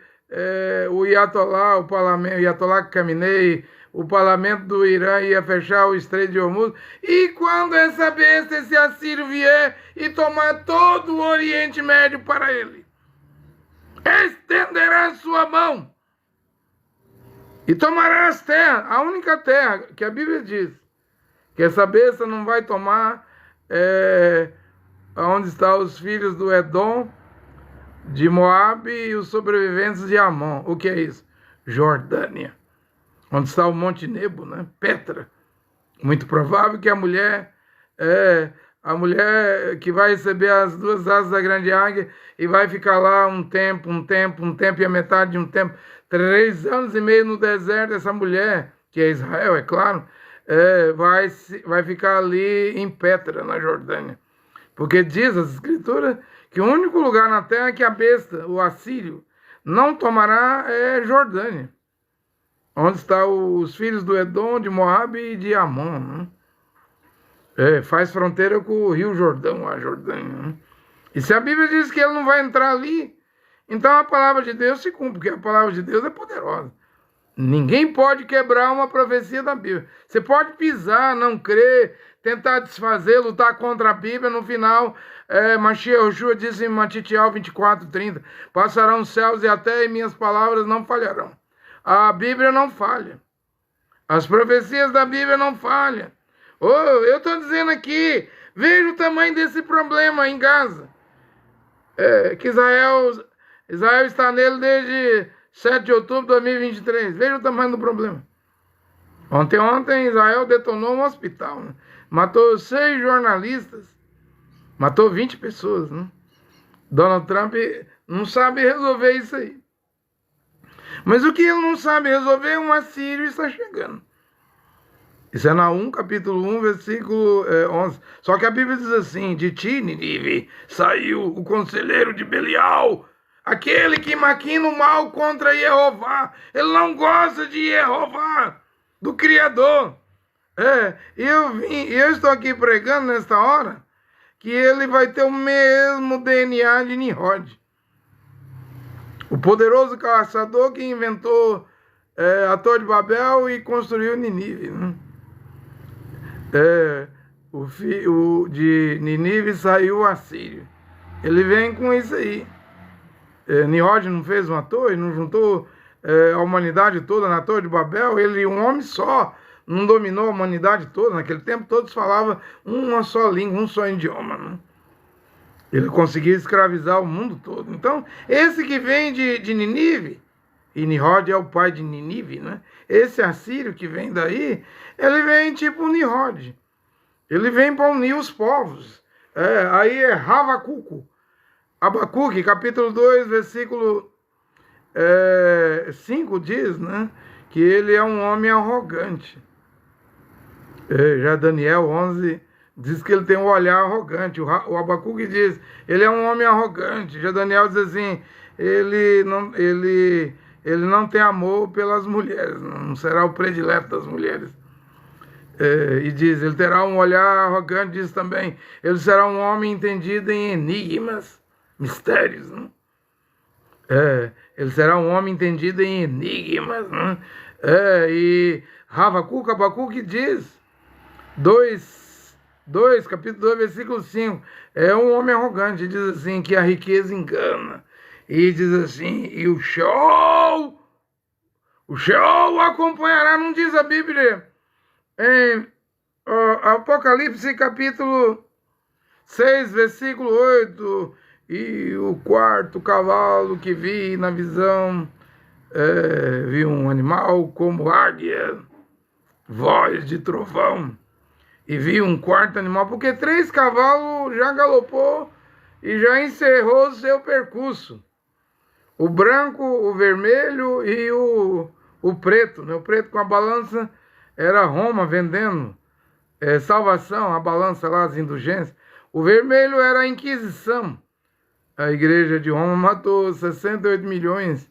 o Ayatollah, o parlamento, o Ayatollah Khamenei, o parlamento do Irã ia fechar o Estreito de Hormuz, e quando essa besta, esse assírio vier e tomar todo o Oriente Médio para ele, estenderá sua mão e tomará as terras, a única terra que a Bíblia diz que essa besta não vai tomar, onde estão os filhos do Edom, de Moabe e os sobreviventes de Amon. O que é isso? Jordânia. Onde está o Monte Nebo, né? Petra. Muito provável que a mulher que vai receber as duas asas da grande águia e vai ficar lá um tempo e a metade de um tempo, 3 anos e meio no deserto. Essa mulher, que é Israel, é claro, vai ficar ali em Petra, na Jordânia. Porque diz as escrituras que o único lugar na terra que a besta, o assírio, não tomará é Jordânia, onde estão os filhos do Edom, de Moabe e de Amon, né? Faz fronteira com o Rio Jordão, a Jordânia, né? E se a Bíblia diz que ele não vai entrar ali, Então a palavra de Deus se cumpre, porque a palavra de Deus é poderosa. Ninguém pode quebrar uma profecia da Bíblia. Você pode pisar, não crer, tentar desfazer, lutar contra a Bíblia. No final, Yoshua disse em Matitial 24:30, passarão os céus e a terra e minhas palavras não falharão. A Bíblia não falha. As profecias da Bíblia não falham. Eu estou dizendo aqui, veja o tamanho desse problema em Gaza. Que Israel está nele desde 7 de outubro de 2023. Veja o tamanho do problema. Ontem Israel detonou um hospital, né? Matou 6 jornalistas. Matou 20 pessoas, né? Donald Trump não sabe resolver isso aí. Mas o que ele não sabe resolver, um assírio está chegando. Isso é Naum, capítulo 1, versículo 11. Só que a Bíblia diz assim, de ti, Nínive, saiu o conselheiro de Belial, aquele que maquina o mal contra Jeová. Ele não gosta de Jeová, do Criador. Eu estou aqui pregando nesta hora que ele vai ter o mesmo DNA de Nimrod. O poderoso caçador que inventou a Torre de Babel e construiu Nínive. Né? De Nínive saiu o assírio. Ele vem com isso aí. Nimrod não fez uma torre, não juntou a humanidade toda na Torre de Babel. Ele, um homem só, não dominou a humanidade toda. Naquele tempo todos falavam uma só língua, um só idioma. Né? Ele conseguia escravizar o mundo todo. Então, esse que vem de Nínive, e Nimrod é o pai de Nínive, né? Esse assírio que vem daí, ele vem tipo Nimrod. Ele vem para unir os povos. Aí é Abacuque, capítulo 2, versículo 5 diz, né? Que ele é um homem arrogante. Já Daniel 11 diz que ele tem um olhar arrogante. O Abacuque diz, ele é um homem arrogante. Já Daniel diz assim, ele não tem amor pelas mulheres, não será o predileto das mulheres. E diz, ele terá um olhar arrogante, diz também, ele será um homem entendido em enigmas, mistérios. Né? Ele será um homem entendido em enigmas. Né? E Abacuque diz, capítulo 2, versículo 5, é um homem arrogante, diz assim, que a riqueza engana. E diz assim, e o Sheol acompanhará, não diz a Bíblia, em Apocalipse capítulo 6, versículo 8, e o 4º cavalo que vi na visão, vi um animal como águia, voz de trovão, e vi um 4º animal, porque 3 cavalos já galopou e já encerrou o seu percurso. O branco, o vermelho e o preto. Né? O preto com a balança era Roma vendendo salvação, a balança lá, as indulgências. O vermelho era a Inquisição. A igreja de Roma matou 68 milhões.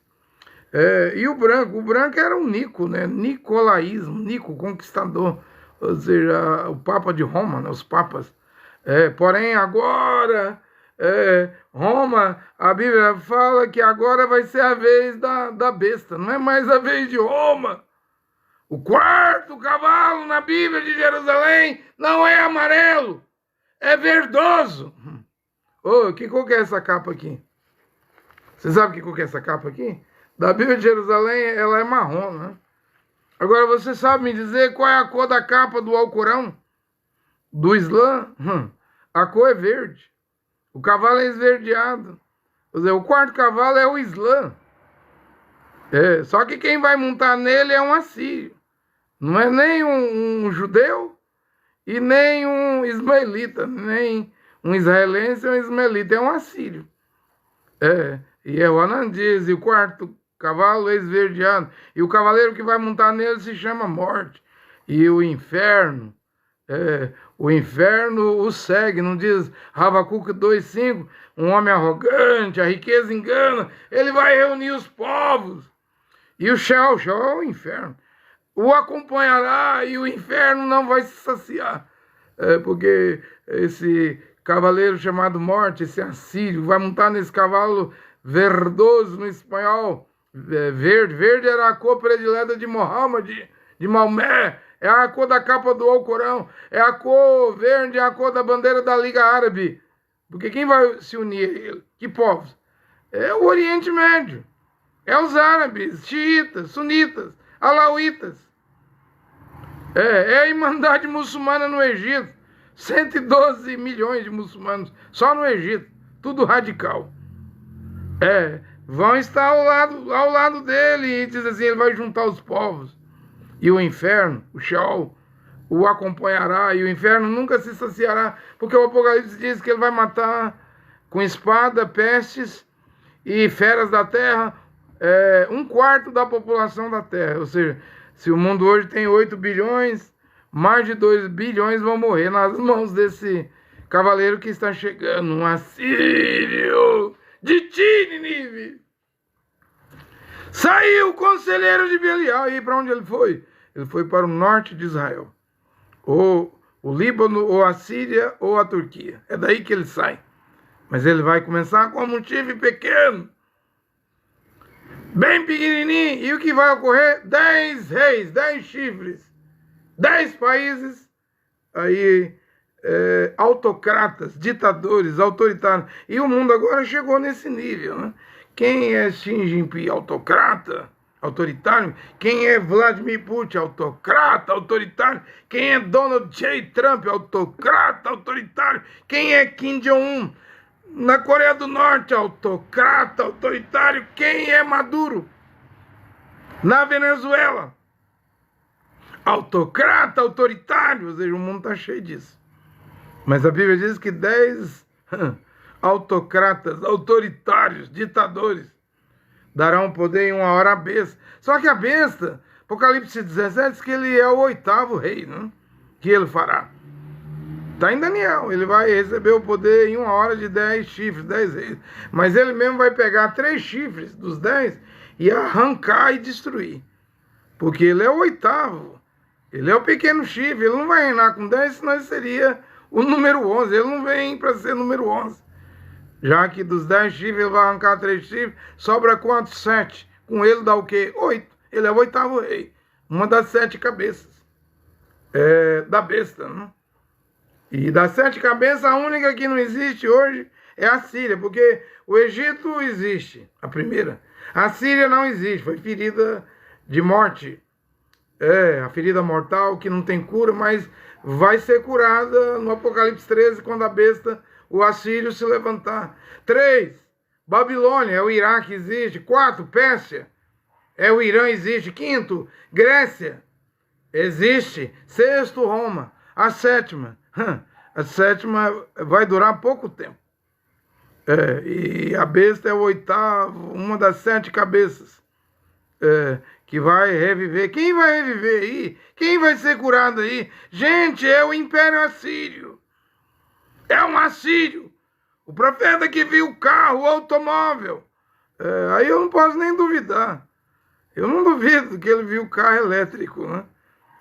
E o branco era o Nico, né? Nicolaísmo, Nico, conquistador. Ou seja, o Papa de Roma, né? Os papas. Porém, agora... Roma, a Bíblia fala que agora vai ser a vez da besta, não é mais a vez de Roma. O 4º cavalo na Bíblia de Jerusalém não é amarelo, é verdoso. Que cor que é essa capa aqui? Você sabe que cor que é essa capa aqui? Da Bíblia de Jerusalém, ela é marrom, né? Agora, você sabe me dizer qual é a cor da capa do Alcorão? Do Islã? A cor é verde. O cavalo é esverdeado. Quer dizer, o 4º cavalo é o Islã. Só que quem vai montar nele é um assírio. Não é nem um judeu e nem um ismaelita. Nem um israelense ou um ismaelita. É um assírio. E o Anan diz, e o 4º cavalo é esverdeado. E o cavaleiro que vai montar nele se chama Morte. E o inferno... o inferno o segue, não diz Abacuque 2,5, um homem arrogante, a riqueza engana, ele vai reunir os povos. E o Sheol é o inferno. O acompanhará e o inferno não vai se saciar. Porque esse cavaleiro chamado Morte, esse assírio, vai montar nesse cavalo verdoso no espanhol, verde. Verde era a cor predileta de Mohammed, de Maomé, é a cor da capa do Alcorão, é a cor verde, é a cor da bandeira da Liga Árabe. Porque quem vai se unir a ele? Que povos? É o Oriente Médio, é os árabes, xiitas, sunitas, alauítas. É a Irmandade Muçulmana no Egito, 112 milhões de muçulmanos, só no Egito, tudo radical. Vão estar ao lado dele, e diz assim, ele vai juntar os povos. E o inferno, o Sheol, o acompanhará, e o inferno nunca se saciará, porque o Apocalipse diz que ele vai matar com espada, pestes e feras da terra, 1/4 da população da terra. Ou seja, se o mundo hoje tem 8 bilhões, mais de 2 bilhões vão morrer nas mãos desse cavaleiro que está chegando, um assírio de Nínive. Saiu o conselheiro de Belial, e para onde ele foi? Ele foi para o norte de Israel, ou o Líbano, ou a Síria, ou a Turquia. É daí que ele sai. Mas ele vai começar como um chifre pequeno, bem pequenininho. E o que vai ocorrer? 10 reis, 10 chifres, 10 países, aí autocratas, ditadores, autoritários. E o mundo agora chegou nesse nível, né? Quem é Xi Jinping? Autocrata, autoritário. Quem é Vladimir Putin? Autocrata, autoritário. Quem é Donald J. Trump? Autocrata, autoritário. Quem é Kim Jong-un? Na Coreia do Norte, autocrata, autoritário. Quem é Maduro? Na Venezuela, autocrata, autoritário. Ou seja, o mundo está cheio disso. Mas a Bíblia diz que 10 autocratas, autoritários, ditadores, darão poder em uma hora à besta. Só que a besta, Apocalipse 17, diz que ele é o 8º rei, né? Que ele fará. Está em Daniel, ele vai receber o poder em uma hora de 10 chifres, 10 reis. Mas ele mesmo vai pegar 3 chifres dos 10 e arrancar e destruir. Porque ele é o 8º. Ele é o pequeno chifre, ele não vai reinar com 10, senão ele seria o número 11. Ele não vem para ser número 11. Já que dos 10 chifres ele vai arrancar 3 chifres, sobra quantos? 7. Com ele dá o quê? 8. Ele é o 8º rei. Uma das 7 cabeças. Da besta, né? E das 7 cabeças, a única que não existe hoje é a Síria, porque o Egito existe, a primeira. A Síria não existe, foi ferida de morte. A ferida mortal que não tem cura, mas vai ser curada no Apocalipse 13, quando a besta, o assírio, se levantar. 3, Babilônia, é o Iraque, existe. 4, Pérsia, é o Irã, existe. 5, Grécia, existe. 6, Roma. A 7ª vai durar pouco tempo. E a besta é o 8º, uma das 7 cabeças, que vai reviver. Quem vai reviver aí? Quem vai ser curado aí? Gente, é o Império Assírio. É um assírio. O profeta que viu o carro, o automóvel. Aí eu não posso nem duvidar. Eu não duvido que ele viu o carro elétrico, né?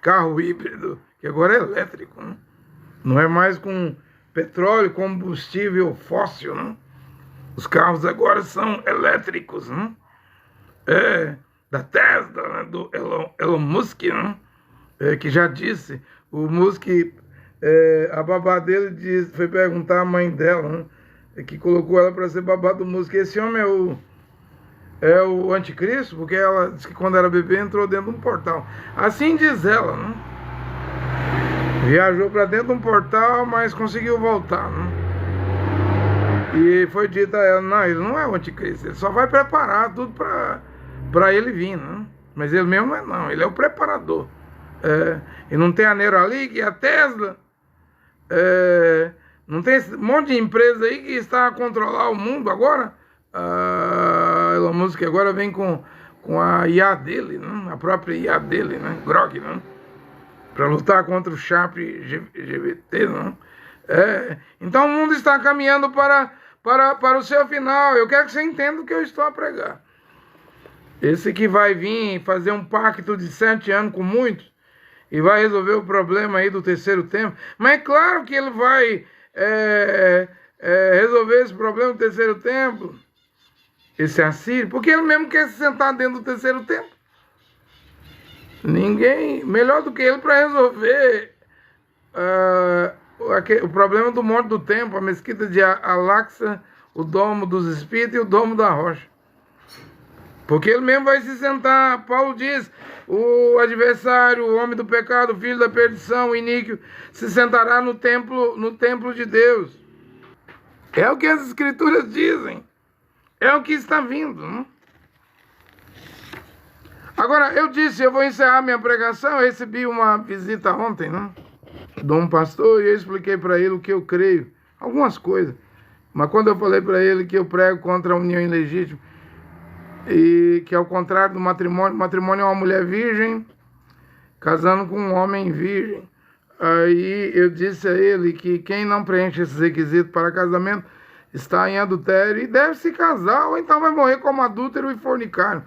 Carro híbrido, que agora é elétrico, né? Não é mais com petróleo, combustível fóssil, né? Os carros agora são elétricos, né? Da Tesla, né? Do Elon Musk, né? Que já disse, o Musk, a babá dele foi perguntar à mãe dela, né? Que colocou ela para ser babá do Musk. Esse homem é o anticristo, porque ela disse que quando era bebê entrou dentro de um portal. Assim diz ela, né? Viajou para dentro de um portal, mas conseguiu voltar, né? E foi dito a ela, não, ele não é o anticristo, ele só vai preparar tudo para ele vir, né? Mas ele mesmo não, ele é o preparador. E não tem a Neuralink, que é a Tesla, não tem um monte de empresa aí que está a controlar o mundo agora. Elon Musk agora vem com a IA dele, né? A própria IA dele, né? Grok, né? Para lutar contra o ChatGPT, não? Então o mundo está caminhando para o seu final. Eu quero que você entenda o que eu estou a pregar. Esse que vai vir fazer um pacto de 7 anos com muitos e vai resolver o problema aí do terceiro tempo. Mas é claro que ele vai resolver esse problema do terceiro tempo. esse assírio, porque ele mesmo quer se sentar dentro do terceiro templo. Ninguém melhor do que ele para resolver o problema do Monte do Templo, a mesquita de Al-Aqsa, o domo dos espíritos e o domo da rocha. Porque ele mesmo vai se sentar. Paulo diz: o adversário, o homem do pecado, o filho da perdição, o iníquo, se sentará no templo de Deus. É o que as escrituras dizem. É o que está vindo. Não? Agora, eu vou encerrar minha pregação. Eu recebi uma visita ontem, não? De um pastor, e eu expliquei para ele o que eu creio. Algumas coisas. Mas quando eu falei para ele que eu prego contra a união ilegítima, e que ao contrário do matrimônio, o matrimônio é uma mulher virgem casando com um homem virgem. Aí eu disse a ele que quem não preenche esses requisitos para casamento está em adultério e deve se casar, ou então vai morrer como adúltero e fornicário.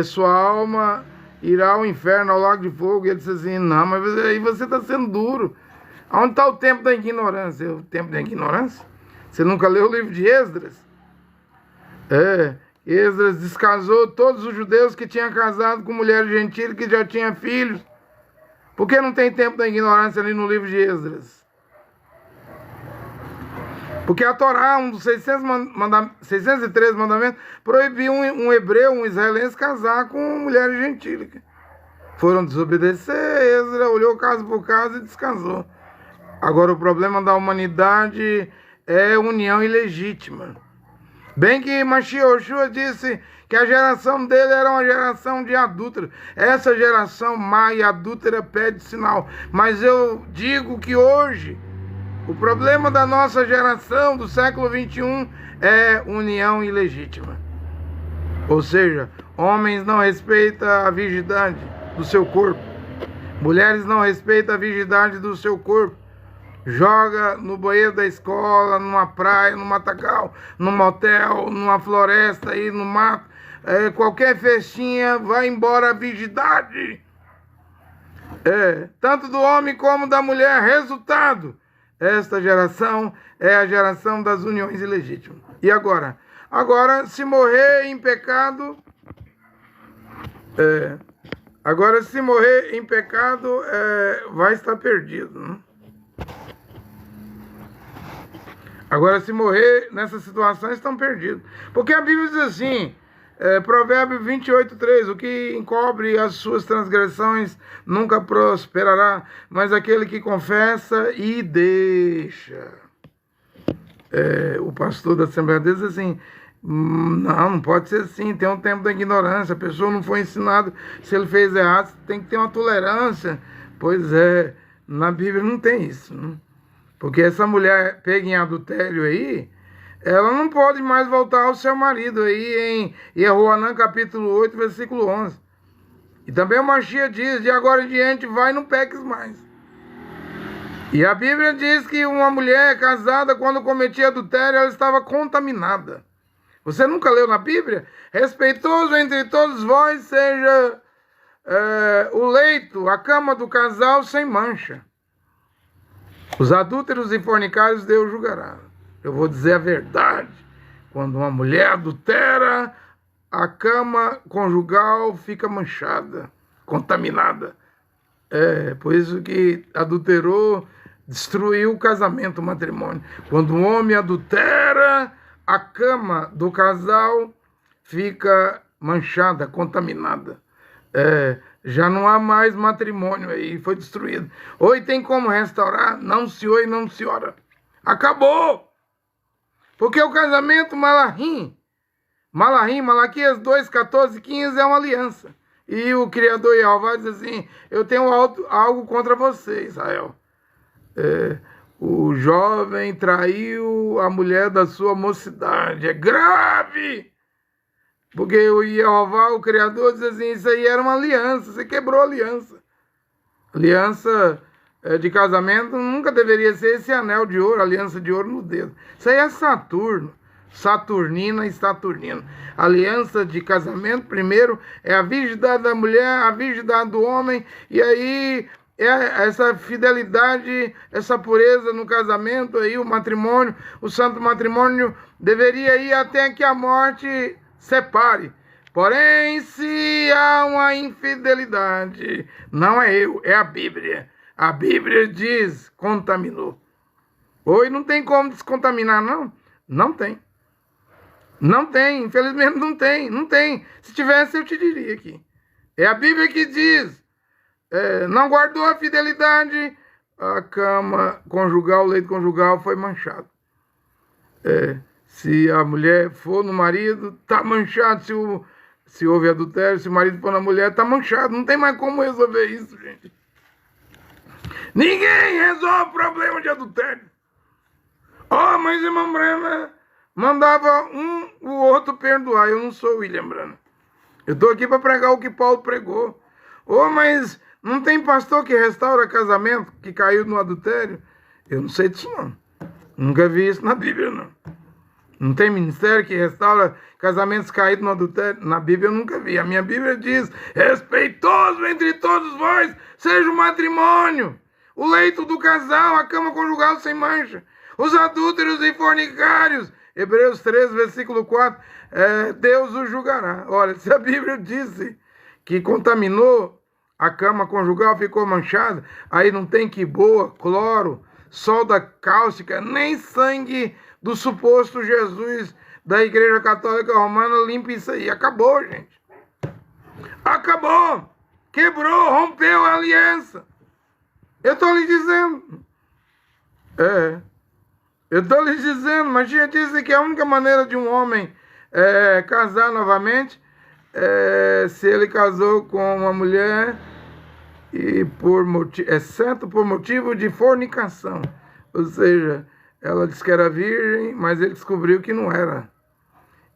Sua alma irá ao inferno, ao lago de fogo. E ele disse assim: não, mas aí você está sendo duro. Onde está o tempo da ignorância? O tempo da ignorância? Você nunca leu o livro de Esdras? Esdras descasou todos os judeus que tinham casado com mulheres gentis que já tinham filhos. Por que não tem tempo da ignorância ali no livro de Esdras? Porque a Torá, um dos 613 mandamentos, proibiu um hebreu, um israelense, casar com mulheres gentílicas. Foram desobedecer, Esdras olhou caso por caso e descasou. Agora o problema da humanidade é união ilegítima. Bem que Mashiach Yoshua disse que a geração dele era uma geração de adúlteros. Essa geração má e adúltera pede sinal. Mas eu digo que hoje o problema da nossa geração do século XXI é união ilegítima. Ou seja, homens não respeitam a virgindade do seu corpo. Mulheres não respeitam a virgindade do seu corpo. Joga no banheiro da escola, numa praia, num matagal, num motel, numa floresta, aí no mato. Qualquer festinha, vai embora a virgindade. Tanto do homem como da mulher. Resultado: esta geração é a geração das uniões ilegítimas. E agora? Agora, se morrer em pecado... Agora, se morrer em pecado, vai estar perdido, né? Agora, se morrer nessas situações, estão perdidos. Porque a Bíblia diz assim, Provérbio 28:3, o que encobre as suas transgressões nunca prosperará, mas aquele que confessa e deixa. O pastor da Assembleia diz assim: não pode ser assim, tem um tempo da ignorância, a pessoa não foi ensinada, se ele fez errado, tem que ter uma tolerância. Pois na Bíblia não tem isso, né? Porque essa mulher pega em adultério aí, ela não pode mais voltar ao seu marido aí em Yehoanã capítulo 8, versículo 11. E também o Mashiach diz: de agora em diante vai, não peques mais. E a Bíblia diz que uma mulher casada, quando cometia adultério, ela estava contaminada. Você nunca leu na Bíblia? Respeitoso entre todos vós seja o leito, a cama do casal sem mancha. Os adúlteros e fornicários Deus julgará. Eu vou dizer a verdade. Quando uma mulher adultera, a cama conjugal fica manchada, contaminada. Por isso que adulterou, destruiu o casamento, o matrimônio. Quando um homem adultera, a cama do casal fica manchada, contaminada. Já não há mais matrimônio aí, foi destruído. Oi, tem como restaurar? Não se oi, não se ora. Acabou! Porque o casamento Malaquias 2, 14, 15 é uma aliança. E o Criador Jeová diz assim: eu tenho algo contra você, Israel. O jovem traiu a mulher da sua mocidade. É grave! Porque o Jeová, o Criador, diz assim: isso aí era uma aliança, você quebrou a aliança. Aliança de casamento nunca deveria ser esse anel de ouro, aliança de ouro no dedo. Isso aí é Saturno, Saturnina e Saturnino. Aliança de casamento, primeiro, é a virgindade da mulher, a virgindade do homem, e aí essa fidelidade, essa pureza no casamento, aí o matrimônio, o santo matrimônio deveria ir até que a morte separe. Porém, se há uma infidelidade, não é eu, é a Bíblia. A Bíblia diz, contaminou. Oi, não tem como descontaminar, não? Não tem. Não tem, infelizmente não tem, não tem. Se tivesse, eu te diria aqui. É a Bíblia que diz, não guardou a fidelidade, a cama conjugal, o leito conjugal foi manchado. Se a mulher for no marido, tá manchado. Se houve adultério, se o marido for na mulher, tá manchado. Não tem mais como resolver isso, gente. Ninguém resolve problema de adultério. Mas irmão Brana mandava o outro perdoar. Eu não sou William Brana. Eu tô aqui para pregar o que Paulo pregou. Mas não tem pastor que restaura casamento que caiu no adultério? Eu não sei disso, não. Nunca vi isso na Bíblia, não. Não tem ministério que restaura casamentos caídos no adultério? Na Bíblia eu nunca vi. A minha Bíblia diz, respeitoso entre todos vós, seja o matrimônio, o leito do casal, a cama conjugal sem mancha, os adúlteros e fornicários. Hebreus 13, versículo 4, Deus o julgará. Olha, se a Bíblia disse que contaminou, a cama conjugal ficou manchada, aí não tem que boa, cloro, solda cáustica, nem sangue do suposto Jesus da Igreja Católica Romana limpa isso aí. Acabou, gente. Acabou. Quebrou, rompeu a aliança. Eu estou lhe dizendo. Eu estou lhe dizendo, mas já disse que a única maneira de um homem casar novamente se ele casou com uma mulher e exceto por motivo de fornicação. Ou seja, ela disse que era virgem, mas ele descobriu que não era.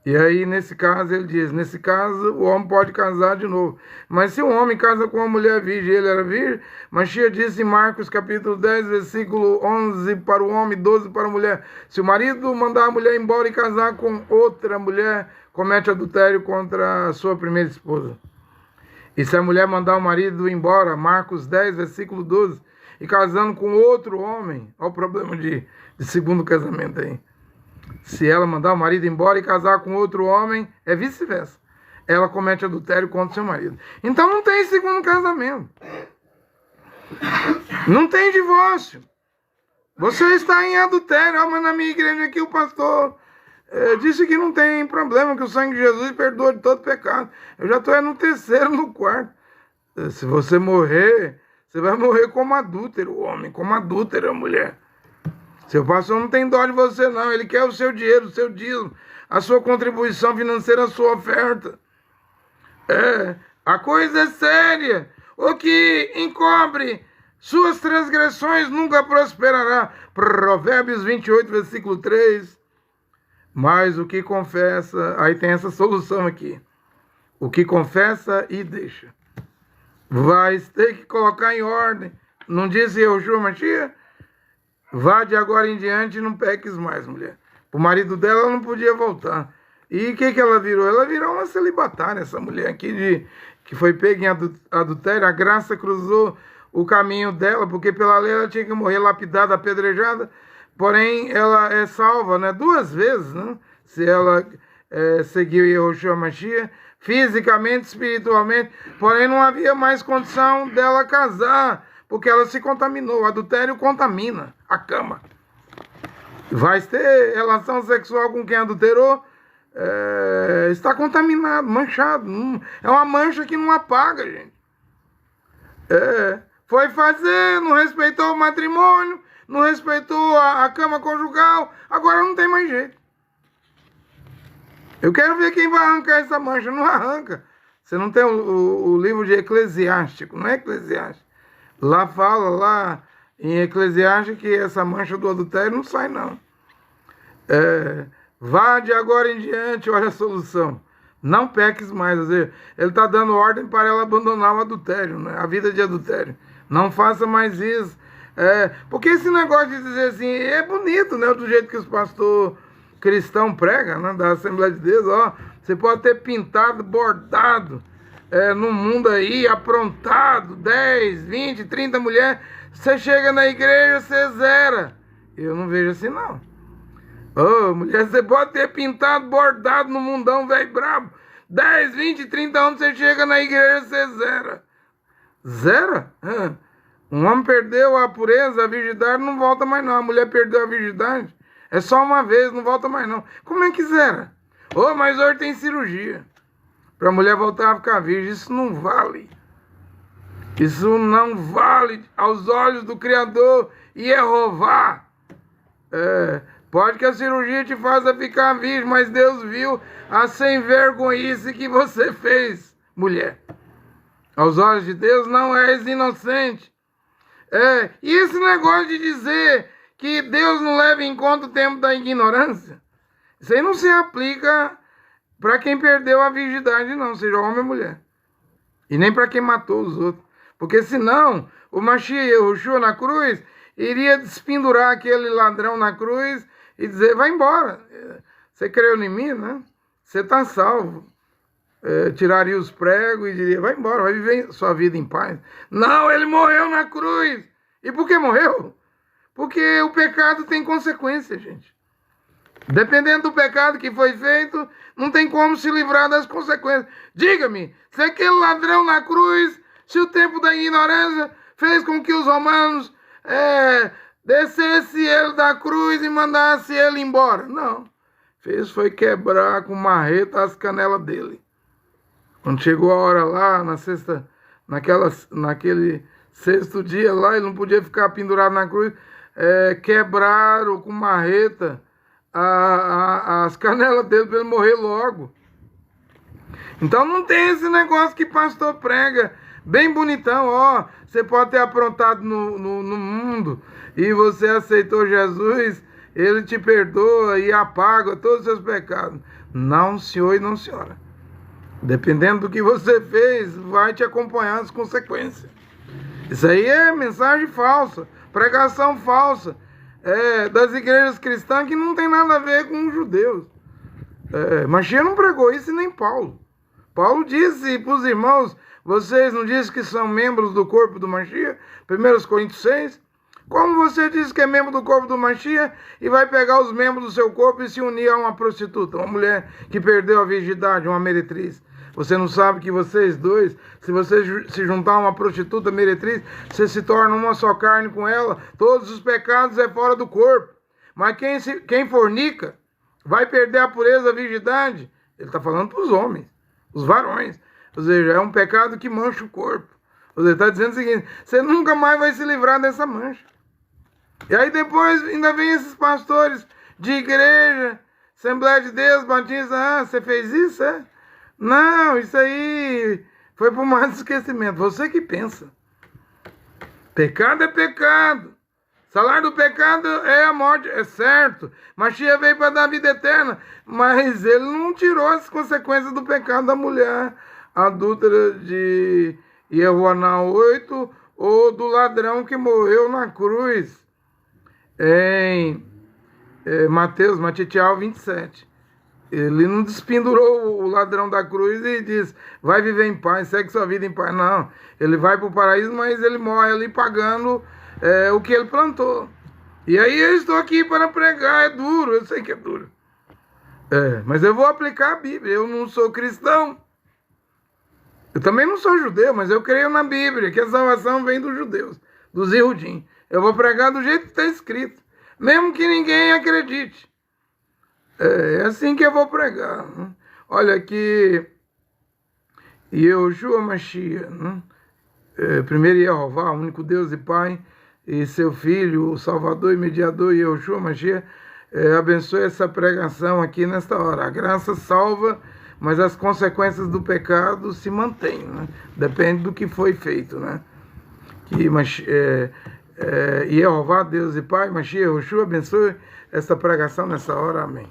E aí, nesse caso, ele diz, nesse caso, o homem pode casar de novo. Mas se um homem casa com uma mulher virgem e ele era virgem, Machia disse em Marcos capítulo 10, versículo 11 para o homem, 12 para a mulher. Se o marido mandar a mulher embora e casar com outra mulher, comete adultério contra a sua primeira esposa. E se a mulher mandar o marido embora, Marcos 10, versículo 12, e casando com outro homem, olha o problema de segundo casamento aí. Se ela mandar o marido embora e casar com outro homem, é vice-versa. Ela comete adultério contra o seu marido. Então não tem segundo casamento. Não tem divórcio. Você está em adultério. Mas na minha igreja aqui o pastor disse que não tem problema, que o sangue de Jesus perdoa de todo pecado. Eu já estou no terceiro, no quarto. Se você morrer, você vai morrer como adúltero, homem, como adúltera, mulher. Seu pastor não tem dó de você, não. Ele quer o seu dinheiro, o seu dízimo, a sua contribuição financeira, a sua oferta. A coisa é séria. O que encobre suas transgressões nunca prosperará. Provérbios 28, versículo 3. Mas o que confessa, aí tem essa solução aqui. O que confessa e deixa. Vai ter que colocar em ordem. Não disse Yoshua Mashiach? Vá de agora em diante e não peques mais, mulher. O marido dela ela não podia voltar. E o que ela virou? Ela virou uma celibatária, essa mulher aqui que foi pega em adultério. A graça cruzou o caminho dela, porque pela lei ela tinha que morrer lapidada, apedrejada. Porém, ela é salva, né? 2 vezes, né? Se ela seguiu Yahushua Mashiach, fisicamente, espiritualmente. Porém, não havia mais condição dela casar, porque ela se contaminou. O adultério contamina a cama. Vai ter relação sexual com quem adulterou, está contaminado, manchado. É uma mancha que não apaga, gente. Foi fazer, não respeitou o matrimônio, não respeitou a cama conjugal, agora não tem mais jeito. Eu quero ver quem vai arrancar essa mancha. Não arranca. Você não tem o livro de Eclesiástico, não é Eclesiástico. Lá fala, lá em Eclesiastes, que essa mancha do adultério não sai, não. Vá de agora em diante, olha a solução. Não peques mais. Ou seja, ele está dando ordem para ela abandonar o adultério, né? A vida de adultério. Não faça mais isso. Porque esse negócio de dizer assim, é bonito, né? Do jeito que os pastores cristãos pregam, né? Da Assembleia de Deus, ó. Você pode ter pintado, bordado, no mundo aí, aprontado, 10, 20, 30 mulheres, você chega na igreja, você zera. Eu não vejo assim, não. Ô, mulher, você pode ter pintado, bordado no mundão, velho brabo. 10, 20, 30 anos você chega na igreja, você zera. Zera? Um homem perdeu a pureza, a virgindade, não volta mais não. A mulher perdeu a virgindade, é só uma vez, não volta mais não. Como é que zera? Ô, mas hoje tem cirurgia pra mulher voltar a ficar virgem. Isso não vale. Isso não vale aos olhos do Criador e Jeová. Pode que a cirurgia te faça ficar virgem, mas Deus viu a sem vergonhice que você fez, mulher. Aos olhos de Deus não és inocente. E esse negócio de dizer que Deus não leva em conta o tempo da ignorância, isso aí não se aplica para quem perdeu a virgindade, não, seja homem ou mulher. E nem para quem matou os outros. Porque senão, o Mashiach Yehoshua na cruz iria despendurar aquele ladrão na cruz e dizer, vai embora. Você creu em mim, né? Você está salvo. Tiraria os pregos e diria, vai embora, vai viver sua vida em paz. Não, ele morreu na cruz. E por que morreu? Porque o pecado tem consequências, gente. Dependendo do pecado que foi feito, não tem como se livrar das consequências. Diga-me, se aquele ladrão na cruz, se o tempo da ignorância fez com que os romanos descesse ele da cruz e mandasse ele embora. Não. Fez foi quebrar com marreta as canelas dele. Quando chegou a hora lá, naquele sexto dia lá, ele não podia ficar pendurado na cruz, quebraram com marreta as canelas dele para ele morrer logo. Então não tem esse negócio que pastor prega, bem bonitão, você pode ter aprontado no mundo e você aceitou Jesus, ele te perdoa e apaga todos os seus pecados. Não, senhor e não, senhora. Dependendo do que você fez, vai te acompanhar as consequências. Isso aí é mensagem falsa, pregação falsa, das igrejas cristãs que não tem nada a ver com os judeus. Mashiach não pregou isso e nem Paulo. Paulo disse para os irmãos, vocês não dizem que são membros do corpo do Mashiach? 1 Coríntios 6. Como você diz que é membro do corpo do Mashiach e vai pegar os membros do seu corpo e se unir a uma prostituta, uma mulher que perdeu a virgindade, uma meretriz? Você não sabe que vocês dois, se você se juntar a uma prostituta meretriz, você se torna uma só carne com ela, todos os pecados é fora do corpo. Mas quem fornica vai perder a pureza, a virgindade. Ele está falando para os homens, os varões. Ou seja, é um pecado que mancha o corpo. Ou seja, está dizendo o seguinte, você nunca mais vai se livrar dessa mancha. E aí depois ainda vem esses pastores de igreja, Assembleia de Deus, Batista, você fez isso, Não, isso aí foi por mais esquecimento. Você que pensa. Pecado é pecado. Salário do pecado é a morte, é certo. Mashiach veio para dar vida eterna. Mas ele não tirou as consequências do pecado da mulher adúltera de Yehoaná 8 ou do ladrão que morreu na cruz. Em Mateus 27. Ele não despendurou o ladrão da cruz e diz, vai viver em paz, segue sua vida em paz. Não, ele vai para o paraíso, mas ele morre ali pagando o que ele plantou. E aí eu estou aqui para pregar, é duro, eu sei que é duro. Mas eu vou aplicar a Bíblia, eu não sou cristão. Eu também não sou judeu, mas eu creio na Bíblia, que a salvação vem dos judeus, dos Yehudim. Eu vou pregar do jeito que está escrito, mesmo que ninguém acredite. É assim que eu vou pregar. Olha aqui, Yehoshua Mashiach, primeiro Jeová, o único Deus e Pai, e seu Filho, o Salvador e Mediador, Yehoshua Mashiach, abençoe essa pregação aqui nesta hora. A graça salva, mas as consequências do pecado se mantêm, Depende do que foi feito, Que Jeová, Deus e Pai, Mashiach, Yehoshua, abençoe essa pregação nessa hora. Amém.